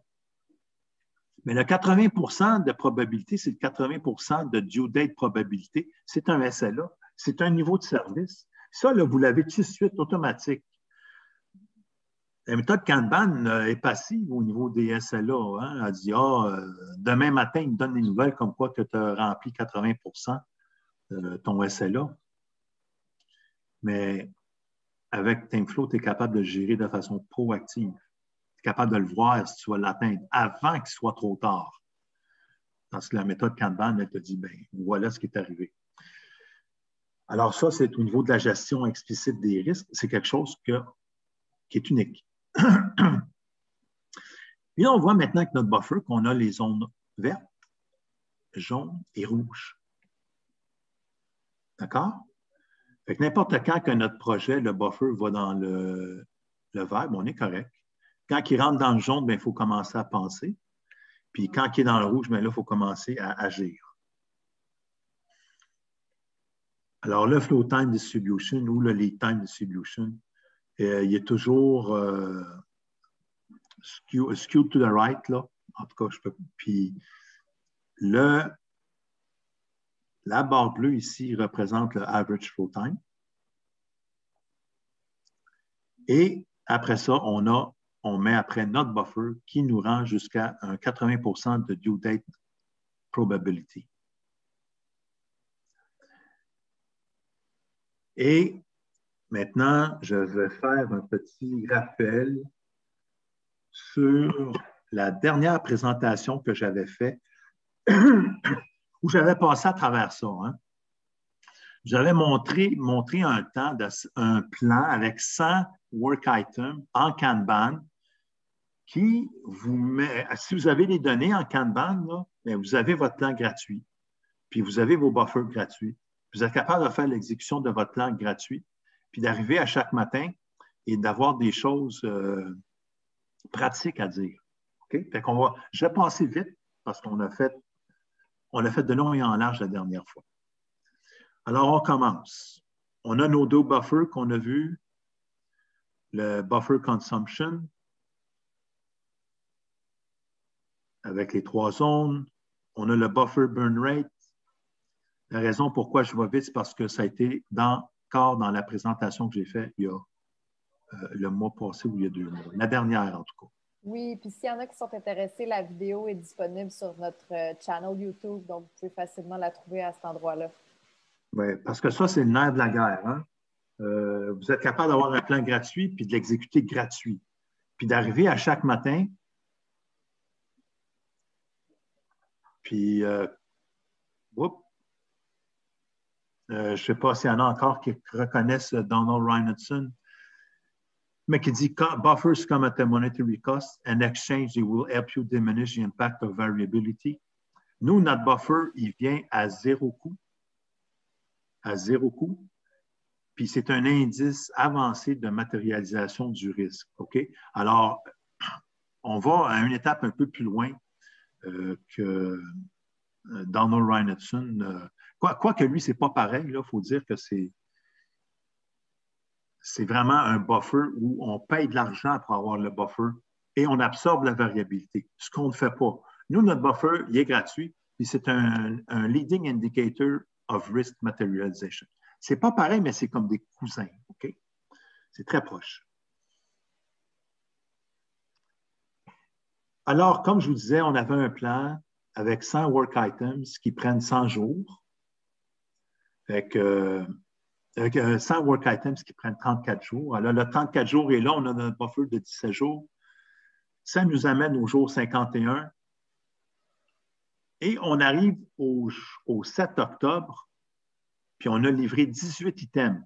mais le 80 de probabilité, c'est le 80 de due date probabilité. C'est un SLA. C'est un niveau de service. Ça, là, vous l'avez tout de suite automatique. La méthode Kanban est passive au niveau des SLA. Hein? Elle dit, demain matin, il me donne des nouvelles comme quoi que tu as rempli 80 de ton SLA. Mais avec TameFlow, tu es capable de le gérer de façon proactive. Tu es capable de le voir si tu vas l'atteindre avant qu'il soit trop tard. Parce que la méthode Kanban, elle te dit, bien, voilà ce qui est arrivé. Alors ça, c'est au niveau de la gestion explicite des risques, c'est quelque chose qui est unique. Puis là, on voit maintenant que notre buffer, qu'on a les zones vertes, jaunes et rouges. D'accord? Fait que n'importe quand que notre projet, le buffer, va dans le vert, on est correct. Quand il rentre dans le jaune, il faut commencer à penser. Puis quand il est dans le rouge, là, il faut commencer à agir. Alors, le flow time distribution ou le lead time distribution, il est toujours skewed to the right, là. En tout cas, je peux. Puis la barre bleue ici représente le average flow time. Et après ça, on met après notre buffer qui nous rend jusqu'à un 80 de due date probability. Et maintenant, je vais faire un petit rappel sur la dernière présentation que j'avais faite, où j'avais passé à travers ça. Hein. J'avais montré un plan avec 100 work items en Kanban qui vous met, si vous avez les données en Kanban, là, bien, vous avez votre plan gratuit, puis vous avez vos buffers gratuits. Vous êtes capable de faire l'exécution de votre plan gratuit, puis d'arriver à chaque matin et d'avoir des choses pratiques à dire. Okay? Fait qu'on je vais passer vite parce qu'on a fait de long et en large la dernière fois. Alors, on commence. On a nos deux buffers qu'on a vus, le buffer consumption avec les 3 zones. On a le buffer burn rate. La raison pourquoi je vais vite, c'est parce que ça a été encore dans la présentation que j'ai faite il y a le mois passé ou il y a 2 mois. La dernière, en tout cas. Oui, puis s'il y en a qui sont intéressés, la vidéo est disponible sur notre channel YouTube, donc vous pouvez facilement la trouver à cet endroit-là. Oui, parce que ça, c'est le nerf de la guerre. Hein? Vous êtes capable d'avoir un plan gratuit puis de l'exécuter gratuit. Puis d'arriver à chaque matin, puis, je ne sais pas s'il y en a encore qui reconnaissent Donald Reinhardson, mais qui dit buffers come at a monetary cost. In exchange, they will help you diminish the impact of variability. Nous, notre buffer, il vient à 0 coût. À 0 coût. Puis c'est un indice avancé de matérialisation du risque. OK? Alors, on va à une étape un peu plus loin que Donald Reinhardson. Quoique lui, ce n'est pas pareil. Il faut dire que c'est vraiment un buffer où on paye de l'argent pour avoir le buffer et on absorbe la variabilité, ce qu'on ne fait pas. Nous, notre buffer, il est gratuit, puis c'est un leading indicator of risk materialization. Ce n'est pas pareil, mais c'est comme des cousins. OK? C'est très proche. Alors, comme je vous disais, on avait un plan avec 100 work items qui prennent 100 jours. Avec 100 work items qui prennent 34 jours. Alors, le 34 jours est là, on a notre buffer de 17 jours. Ça nous amène au jour 51. Et on arrive au 7 octobre, puis on a livré 18 items.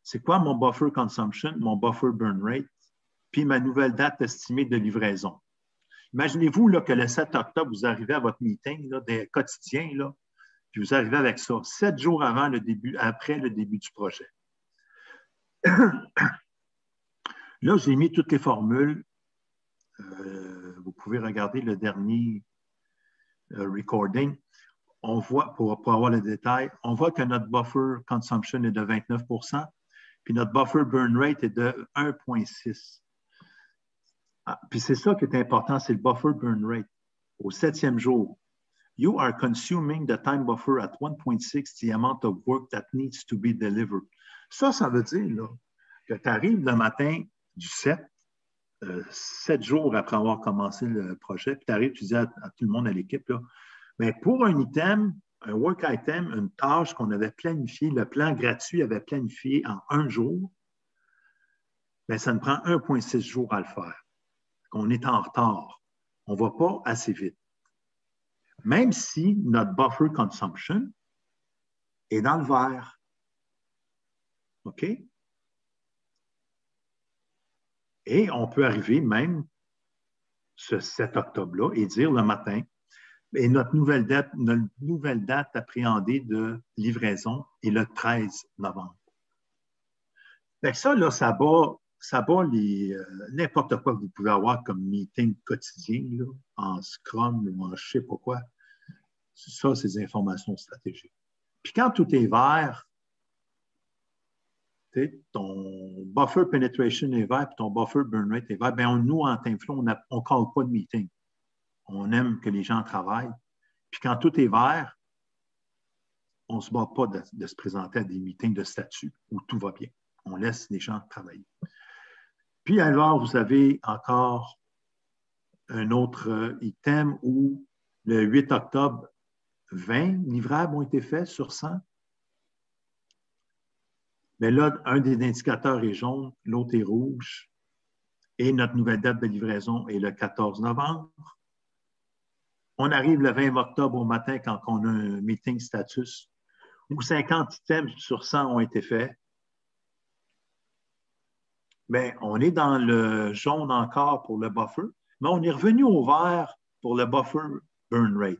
C'est quoi mon buffer consumption, mon buffer burn rate, puis ma nouvelle date estimée de livraison? Imaginez-vous là, que le 7 octobre, vous arrivez à votre meeting là, des quotidiens, là, puis vous arrivez avec ça, 7 jours après le début du projet. Là, j'ai mis toutes les formules. Vous pouvez regarder le dernier recording. On voit, pour avoir le détail, on voit que notre buffer consumption est de 29 puis notre buffer burn rate est de 1,6. Puis c'est ça qui est important, c'est le buffer burn rate. Au 7e jour, you are consuming the time buffer at 1.6 the amount of work that needs to be delivered. Ça veut dire là, que tu arrives le matin du 7, 7 jours après avoir commencé le projet, puis tu arrives, tu dis à tout le monde à l'équipe, là, mais pour un item, un work item, une tâche qu'on avait planifiée, le plan gratuit avait planifié en 1 jour, bien, ça nous prend 1,6 jours à le faire. On est en retard. On ne va pas assez vite. même si notre buffer consumption est dans le vert. OK? Et on peut arriver même ce 7 octobre-là et dire le matin, et notre nouvelle date appréhendée de livraison est le 13 novembre. Fait que ça, là, ça bat n'importe quoi que vous pouvez avoir comme meeting quotidien, là, en Scrum ou en je ne sais pas quoi. Ça, c'est des informations stratégiques. Puis quand tout est vert, ton buffer penetration est vert, puis ton buffer burn rate est vert, bien, nous, en TimeFlow, on ne colle pas de meeting. On aime que les gens travaillent. Puis quand tout est vert, on ne se bat pas de se présenter à des meetings de statut où tout va bien. On laisse les gens travailler. Puis alors, vous avez encore un autre item où le 8 octobre, 20 livrables ont été faits sur 100. Mais là, un des indicateurs est jaune, l'autre est rouge. Et notre nouvelle date de livraison est le 14 novembre. On arrive le 20 octobre au matin quand on a un meeting status où 50 items sur 100 ont été faits. Bien, on est dans le jaune encore pour le buffer, mais on est revenu au vert pour le buffer burn rate.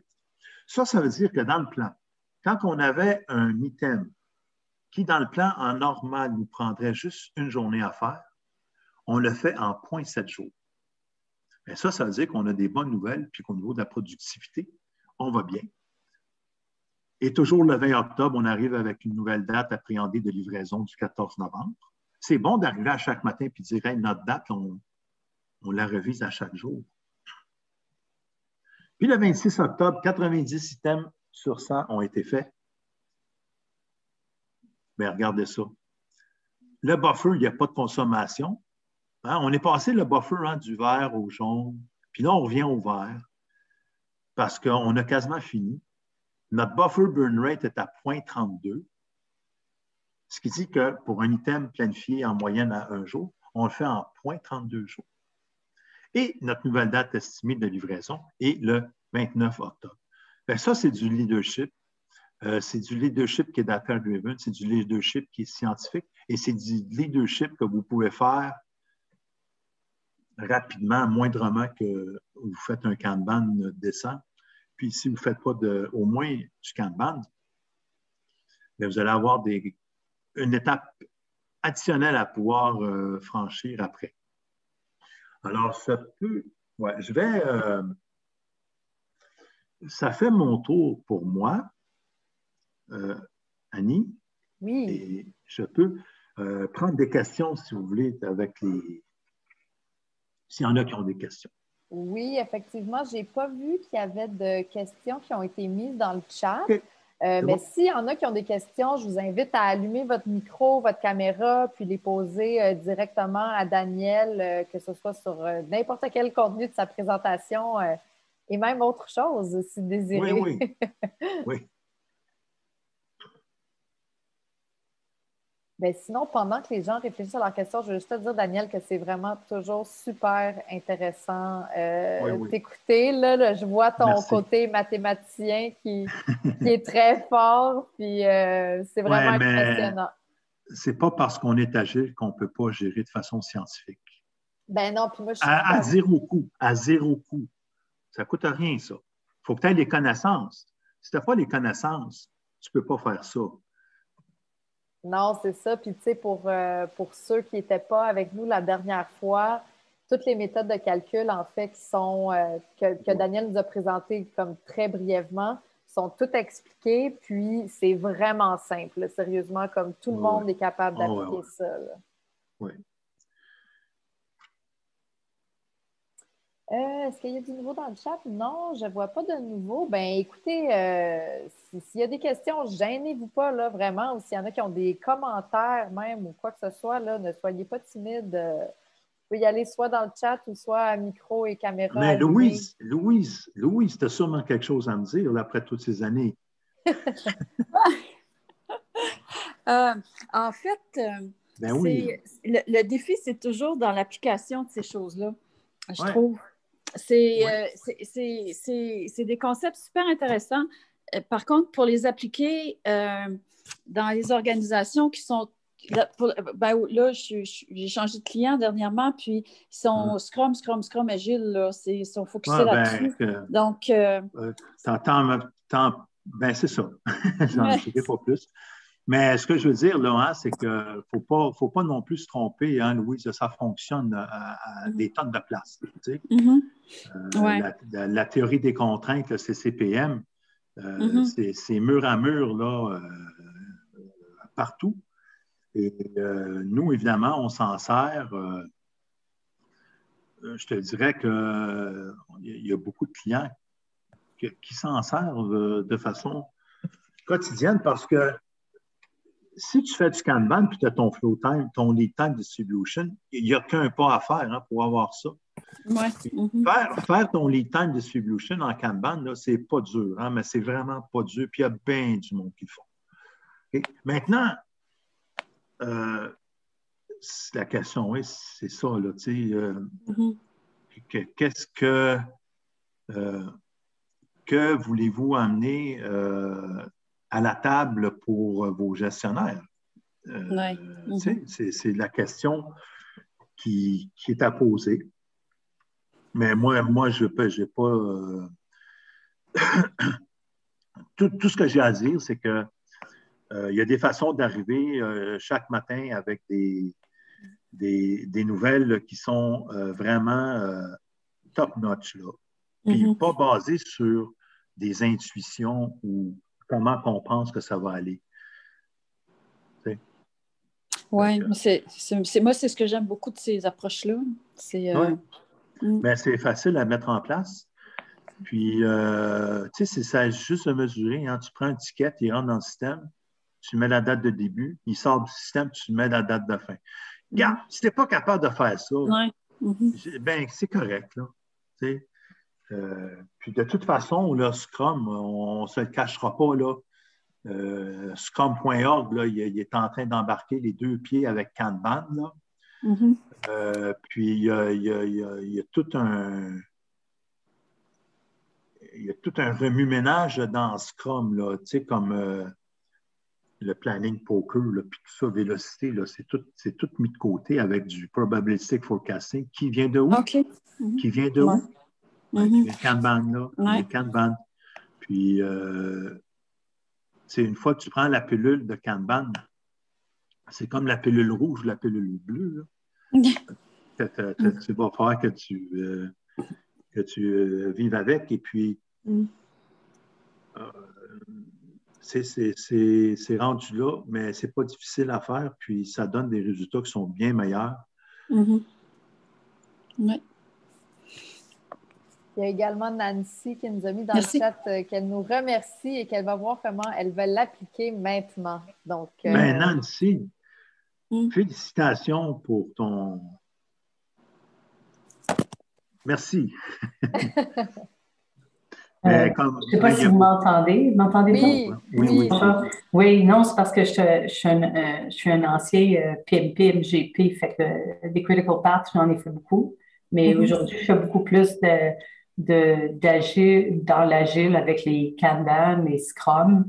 Ça veut dire que dans le plan, quand on avait un item qui, dans le plan en normal, nous prendrait juste une journée à faire, on le fait en 0,7 jours. Bien, ça veut dire qu'on a des bonnes nouvelles, puis qu'au niveau de la productivité, on va bien. Et toujours le 20 octobre, on arrive avec une nouvelle date appréhendée de livraison du 14 novembre. C'est bon d'arriver à chaque matin et de dire hey, notre date, on la revise à chaque jour. Puis le 26 octobre, 90 items sur 100 ont été faits. Bien, regardez ça. Le buffer, il n'y a pas de consommation. Hein? On est passé le buffer du vert au jaune, puis là, on revient au vert parce qu'on a quasiment fini. Notre buffer burn rate est à 0,32. Ce qui dit que pour un item planifié en moyenne à un jour, on le fait en 0,32 jours. Et notre nouvelle date estimée de livraison est le 29 octobre. Bien, ça, c'est du leadership. C'est du leadership qui est data-driven, c'est du leadership qui est scientifique et c'est du leadership que vous pouvez faire rapidement, moindrement que vous faites un Kanban décent. Puis si vous ne faites pas au moins du Kanban, bien, vous allez avoir une étape additionnelle à pouvoir franchir après. Alors, ça peut... Ouais, ça fait mon tour pour moi, Annie. Oui. Et je peux prendre des questions, si vous voulez, s'il y en a qui ont des questions. Oui, effectivement, je n'ai pas vu qu'il y avait de questions qui ont été mises dans le chat. Okay. Mais s'il y en a qui ont des questions, je vous invite à allumer votre micro, votre caméra, puis les poser directement à Daniel, que ce soit sur n'importe quel contenu de sa présentation et même autre chose, si désiré. Oui, oui. Oui. Bien, sinon, pendant que les gens réfléchissent à leurs questions, je veux juste te dire, Daniel, que c'est vraiment toujours super intéressant t'écouter. Là, je vois ton côté mathématicien qui est très fort, puis c'est vraiment impressionnant. C'est pas parce qu'on est agile qu'on ne peut pas gérer de façon scientifique. Ben non, puis moi, je suis... À zéro coût. Ça ne coûte rien, ça. Il faut que tu aies les connaissances. Si tu n'as pas les connaissances, tu ne peux pas faire ça. Non, c'est ça. Puis, tu sais, pour ceux qui n'étaient pas avec nous la dernière fois, toutes les méthodes de calcul, en fait, que Daniel nous a présentées comme très brièvement, sont toutes expliquées. Puis, c'est vraiment simple, sérieusement, comme tout le monde est capable d'appliquer ça. Là. Oui. Est-ce qu'il y a du nouveau dans le chat? Non, je ne vois pas de nouveau. Ben, écoutez, s'il y a des questions, gênez-vous pas, là, vraiment. Ou s'il y en a qui ont des commentaires même ou quoi que ce soit, là, ne soyez pas timide. Vous pouvez y aller soit dans le chat ou soit à micro et caméra. Mais Louise, tu as sûrement quelque chose à me dire là, après toutes ces années. En fait, le défi, c'est toujours dans l'application de ces choses-là, je trouve. c'est des concepts super intéressants. Par contre, pour les appliquer dans les organisations qui sont... Là, j'ai changé de client dernièrement, puis ils sont Scrum, Agile, là, ils sont focusés là-dessus. Donc... ben, c'est ça. J'en dirai pas plus. Mais ce que je veux dire, là, hein, c'est qu'il ne faut pas non plus se tromper, hein, Louise, ça fonctionne à des tonnes de place. Tu sais. La théorie des contraintes, le CCPM, c'est mur à mur là, partout. Et nous, évidemment, on s'en sert. Je te dirais qu'il y a beaucoup de clients qui s'en servent de façon quotidienne parce que si tu fais du Kanban puis tu as ton flow time, ton lead time distribution, il n'y a qu'un pas à faire hein, pour avoir ça. Faire ton lead time distribution en Kanban, ce n'est pas dur, hein, mais c'est vraiment pas dur. Puis il y a bien du monde qui le font. Okay? Maintenant, la question, oui, c'est ça, là, tu sais, qu'est-ce que voulez-vous amener à la table pour vos gestionnaires? C'est la question qui est à poser. Mais moi je n'ai pas... tout ce que j'ai à dire, c'est que il y a des façons d'arriver chaque matin avec des nouvelles qui sont vraiment top-notch, là. Puis pas basées sur des intuitions ou comment on pense que ça va aller. Oui, moi, c'est ce que j'aime beaucoup de ces approches-là. Mais c'est facile à mettre en place. Puis, tu sais, c'est juste à mesurer. Hein. Tu prends un ticket, il rentre dans le système, tu mets la date de début, il sort du système, tu mets la date de fin. Regarde, si tu n'es pas capable de faire ça, ben, c'est correct. Là. Puis de toute façon, là, Scrum, on ne se le cachera pas, là. Scrum.org, là, il est en train d'embarquer les 2 pieds avec Kanban. Là. Puis il y a tout un remue-ménage dans Scrum, là, tu sais, comme le planning poker, là, puis tout ça, vélocité, là, c'est tout mis de côté avec du probabilistic forecasting. Qui vient de où? Qui vient de où? Qui vient de Kanban, là. Qui vient de Kanban. Puis, une fois que tu prends la pilule de Kanban, c'est comme la pilule rouge ou la pilule bleue. Tu vas faire que tu vives avec. Et puis, c'est rendu là, mais c'est pas difficile à faire. Puis, ça donne des résultats qui sont bien meilleurs. Oui. Il y a également Nancy qui nous a mis dans le chat qu'elle nous remercie et qu'elle va voir comment elle va l'appliquer maintenant. Donc, ben, Nancy, félicitations pour ton... Merci. Je ne sais pas si vous m'entendez. M'entendez-vous? Oui, non, c'est parce que je suis un ancien PMP, MGP, fait que des critical paths, j'en ai fait beaucoup. Mais aujourd'hui, je fais beaucoup plus d'agile, dans l'agile avec les Kanban, les Scrum,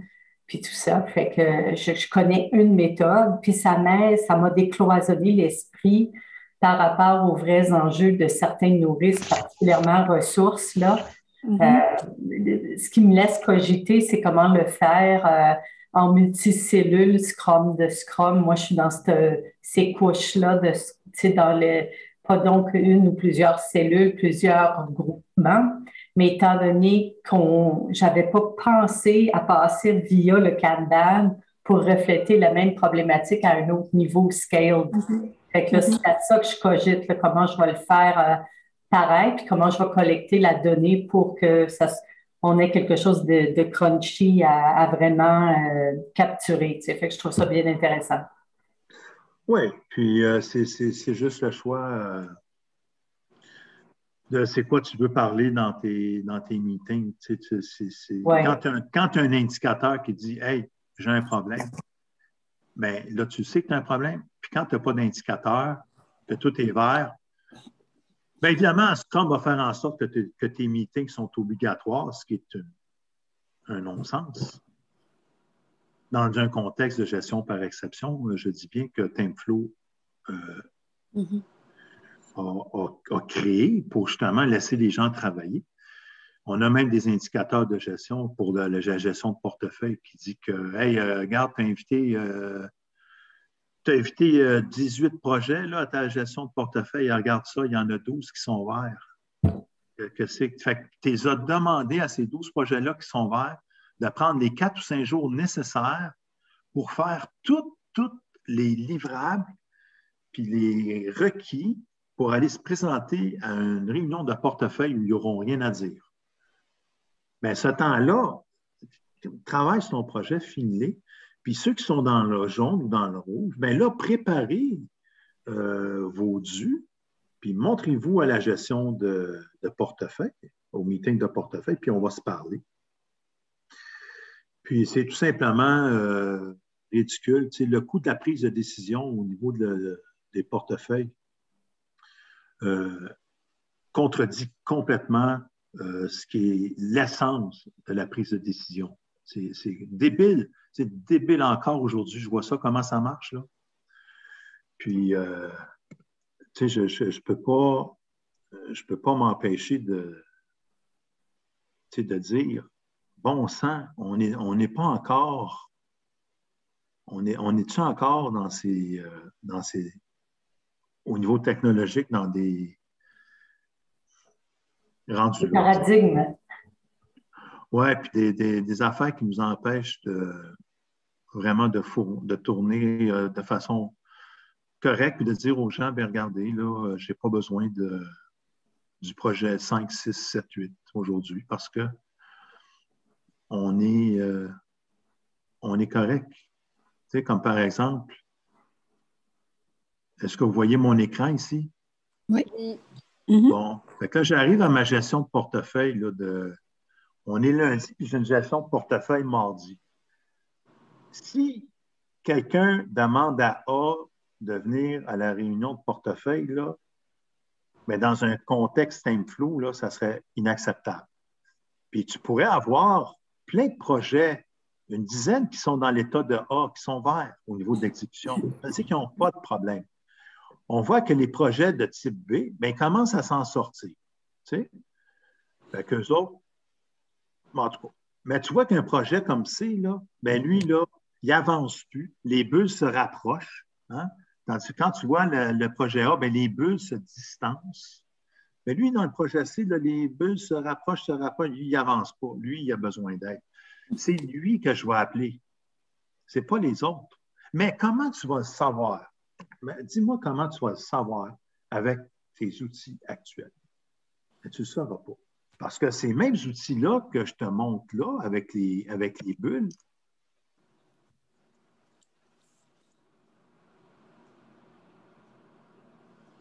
puis tout ça. Fait que je connais une méthode, puis ça m'a décloisonné l'esprit par rapport aux vrais enjeux de certains de nos risques, particulièrement ressources, là. Ce qui me laisse cogiter, c'est comment le faire en multicellules, Scrum de Scrum. Moi, je suis dans ces couches-là, pas donc une ou plusieurs cellules, plusieurs groupements, mais étant donné j'avais pas pensé à passer via le Kanban pour refléter la même problématique à un autre niveau scaled. Fait que là, c'est à ça que je cogite, là, comment je vais le faire pareil, puis comment je vais collecter la donnée pour que on ait quelque chose de crunchy à vraiment capturer. Fait que je trouve ça bien intéressant. Oui, puis c'est juste le choix de c'est quoi tu veux parler dans tes meetings. Quand tu as un indicateur qui dit « Hey, j'ai un problème », bien là, tu sais que tu as un problème. Puis quand tu n'as pas d'indicateur, que tout est vert, Bien évidemment, Scrum va faire en sorte que tes meetings sont obligatoires, ce qui est un non-sens. Dans un contexte de gestion par exception, je dis bien que TimeFlow a créé pour justement laisser les gens travailler. On a même des indicateurs de gestion pour la gestion de portefeuille qui dit que, hey, regarde, tu as invité 18 projets là, à ta gestion de portefeuille. Regarde ça, il y en a 12 qui sont verts. Fait que tu les as demandé à ces 12 projets-là qui sont verts de prendre les 4 ou 5 jours nécessaires pour faire tous les livrables puis les requis pour aller se présenter à une réunion de portefeuille où ils n'auront rien à dire. Bien, ce temps-là, travaille sur ton projet, finis-le. Puis ceux qui sont dans le jaune ou dans le rouge, bien là, préparez vos dus, puis montrez-vous à la gestion de portefeuille, au meeting de portefeuille, puis on va se parler. Puis c'est tout simplement ridicule. Tu sais, le coût de la prise de décision au niveau des portefeuilles contredit complètement ce qui est l'essence de la prise de décision. C'est débile. C'est débile encore aujourd'hui. Je vois ça, comment ça marche, là. Puis, tu sais, je peux pas m'empêcher de dire, bon sang, on n'est pas encore, on est-tu encore dans ces, au niveau technologique, dans des rendus. Des paradigmes. Oui, puis des affaires qui nous empêchent vraiment de tourner de façon correcte, puis de dire aux gens, bien, regardez, là, je n'ai pas besoin du projet 5, 6, 7, 8 aujourd'hui parce que on est correct. Tu sais, comme par exemple, est-ce que vous voyez mon écran ici? Oui. Bon, fait que là, j'arrive à ma gestion de portefeuille. Là, on est lundi, puis j'ai une gestion de portefeuille mardi. Si quelqu'un demande à A de venir à la réunion de portefeuille, là, mais dans un contexte TimeFlow, là, ça serait inacceptable. Puis tu pourrais avoir plein de projets, une dizaine qui sont dans l'état de A, qui sont verts au niveau de l'exécution. C'est-à-dire qu'ils n'ont pas de problème. On voit que les projets de type B, bien, commencent à s'en sortir. Tu sais? Fait qu'eux autres, en tout cas. Mais tu vois qu'un projet comme C, là, bien, lui, là, il n'avance plus. Les bulles se rapprochent. Hein? Tandis que quand tu vois le projet A, bien, les bulles se distancent. Mais lui, dans le projet C, là, les bulles se rapprochent. Lui, il n'avance pas. Lui, il a besoin d'aide. C'est lui que je vais appeler. Ce n'est pas les autres. Mais comment tu vas le savoir? Dis-moi comment tu vas le savoir avec tes outils actuels. Mais tu ne le sauras pas. Parce que ces mêmes outils-là que je te montre là, avec les bulles,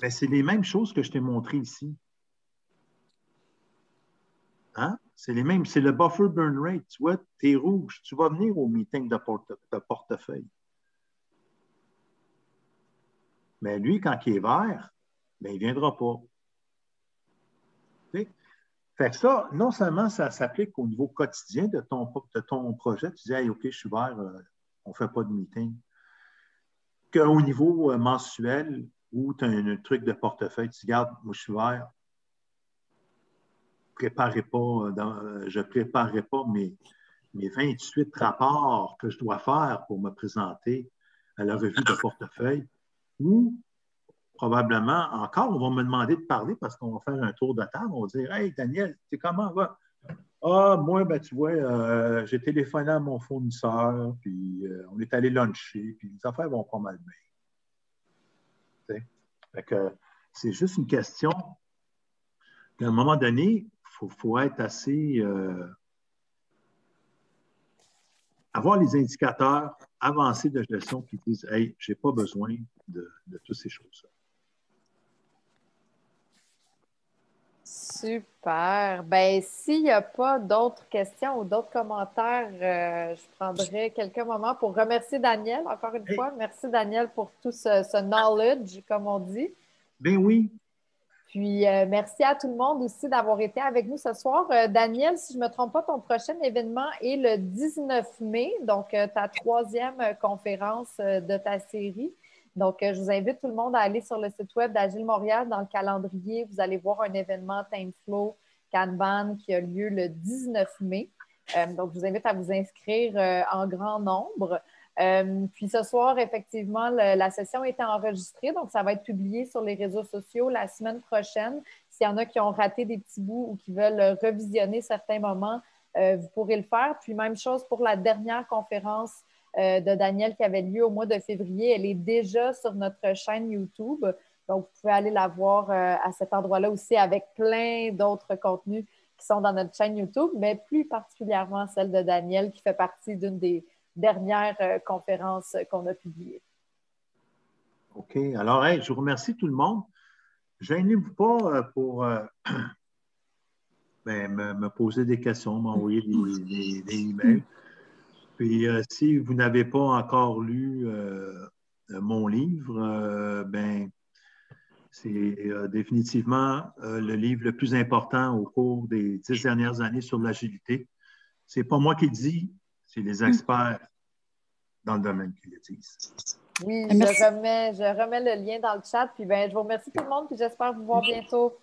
ben, c'est les mêmes choses que je t'ai montrées ici. Hein? C'est les mêmes, c'est le buffer burn rate. Tu vois, tu es rouge. Tu vas venir au meeting de portefeuille. Mais lui, quand il est vert, ben, il ne viendra pas. Okay? Fait que ça, non seulement ça s'applique au niveau quotidien de ton projet, tu dis, hey, OK, je suis vert, on ne fait pas de meeting. Qu'au niveau mensuel, où tu as un truc de portefeuille, tu dis, regarde, moi, je suis vert, je ne préparerai pas mes 28 rapports que je dois faire pour me présenter à la revue de portefeuille, ou probablement, encore, on va me demander de parler parce qu'on va faire un tour de table. On va dire, hey, Daniel, tu sais comment va? Ah, moi, ben, tu vois, j'ai téléphoné à mon fournisseur, puis on est allé luncher, puis les affaires vont pas mal bien. Fait que c'est juste une question qu'à un moment donné, il faut être assez. Avoir les indicateurs avancés de gestion qui disent, hey, je n'ai pas besoin de toutes ces choses-là. Super. Ben, s'il n'y a pas d'autres questions ou d'autres commentaires, je prendrai quelques moments pour remercier Daniel, encore une fois. Merci, Daniel, pour tout ce knowledge, comme on dit. Ben oui. Puis, merci à tout le monde aussi d'avoir été avec nous ce soir. Daniel, si je ne me trompe pas, ton prochain événement est le 19 mai, donc ta troisième conférence de ta série. Donc, je vous invite tout le monde à aller sur le site web d'Agile Montréal. Dans le calendrier, vous allez voir un événement TimeFlow Kanban qui a lieu le 19 mai. Donc, je vous invite à vous inscrire en grand nombre. Puis ce soir, effectivement, la session est enregistrée, donc ça va être publié sur les réseaux sociaux la semaine prochaine. S'il y en a qui ont raté des petits bouts ou qui veulent revisionner certains moments, vous pourrez le faire. Puis même chose pour la dernière conférence de Daniel qui avait lieu au mois de février. Elle est déjà sur notre chaîne YouTube. Donc, vous pouvez aller la voir à cet endroit-là aussi avec plein d'autres contenus qui sont dans notre chaîne YouTube, mais plus particulièrement celle de Daniel qui fait partie d'une des dernières conférences qu'on a publiées. OK. Alors, hey, je vous remercie tout le monde. Gênez-vous pas pour me poser des questions, m'envoyer des emails. Puis, si vous n'avez pas encore lu mon livre, c'est définitivement le livre le plus important au cours des 10 dernières années sur l'agilité. Ce n'est pas moi qui le dis, c'est les experts dans le domaine qui le disent. Oui, je remets le lien dans le chat. Puis je vous remercie tout le monde, puis j'espère vous voir bientôt.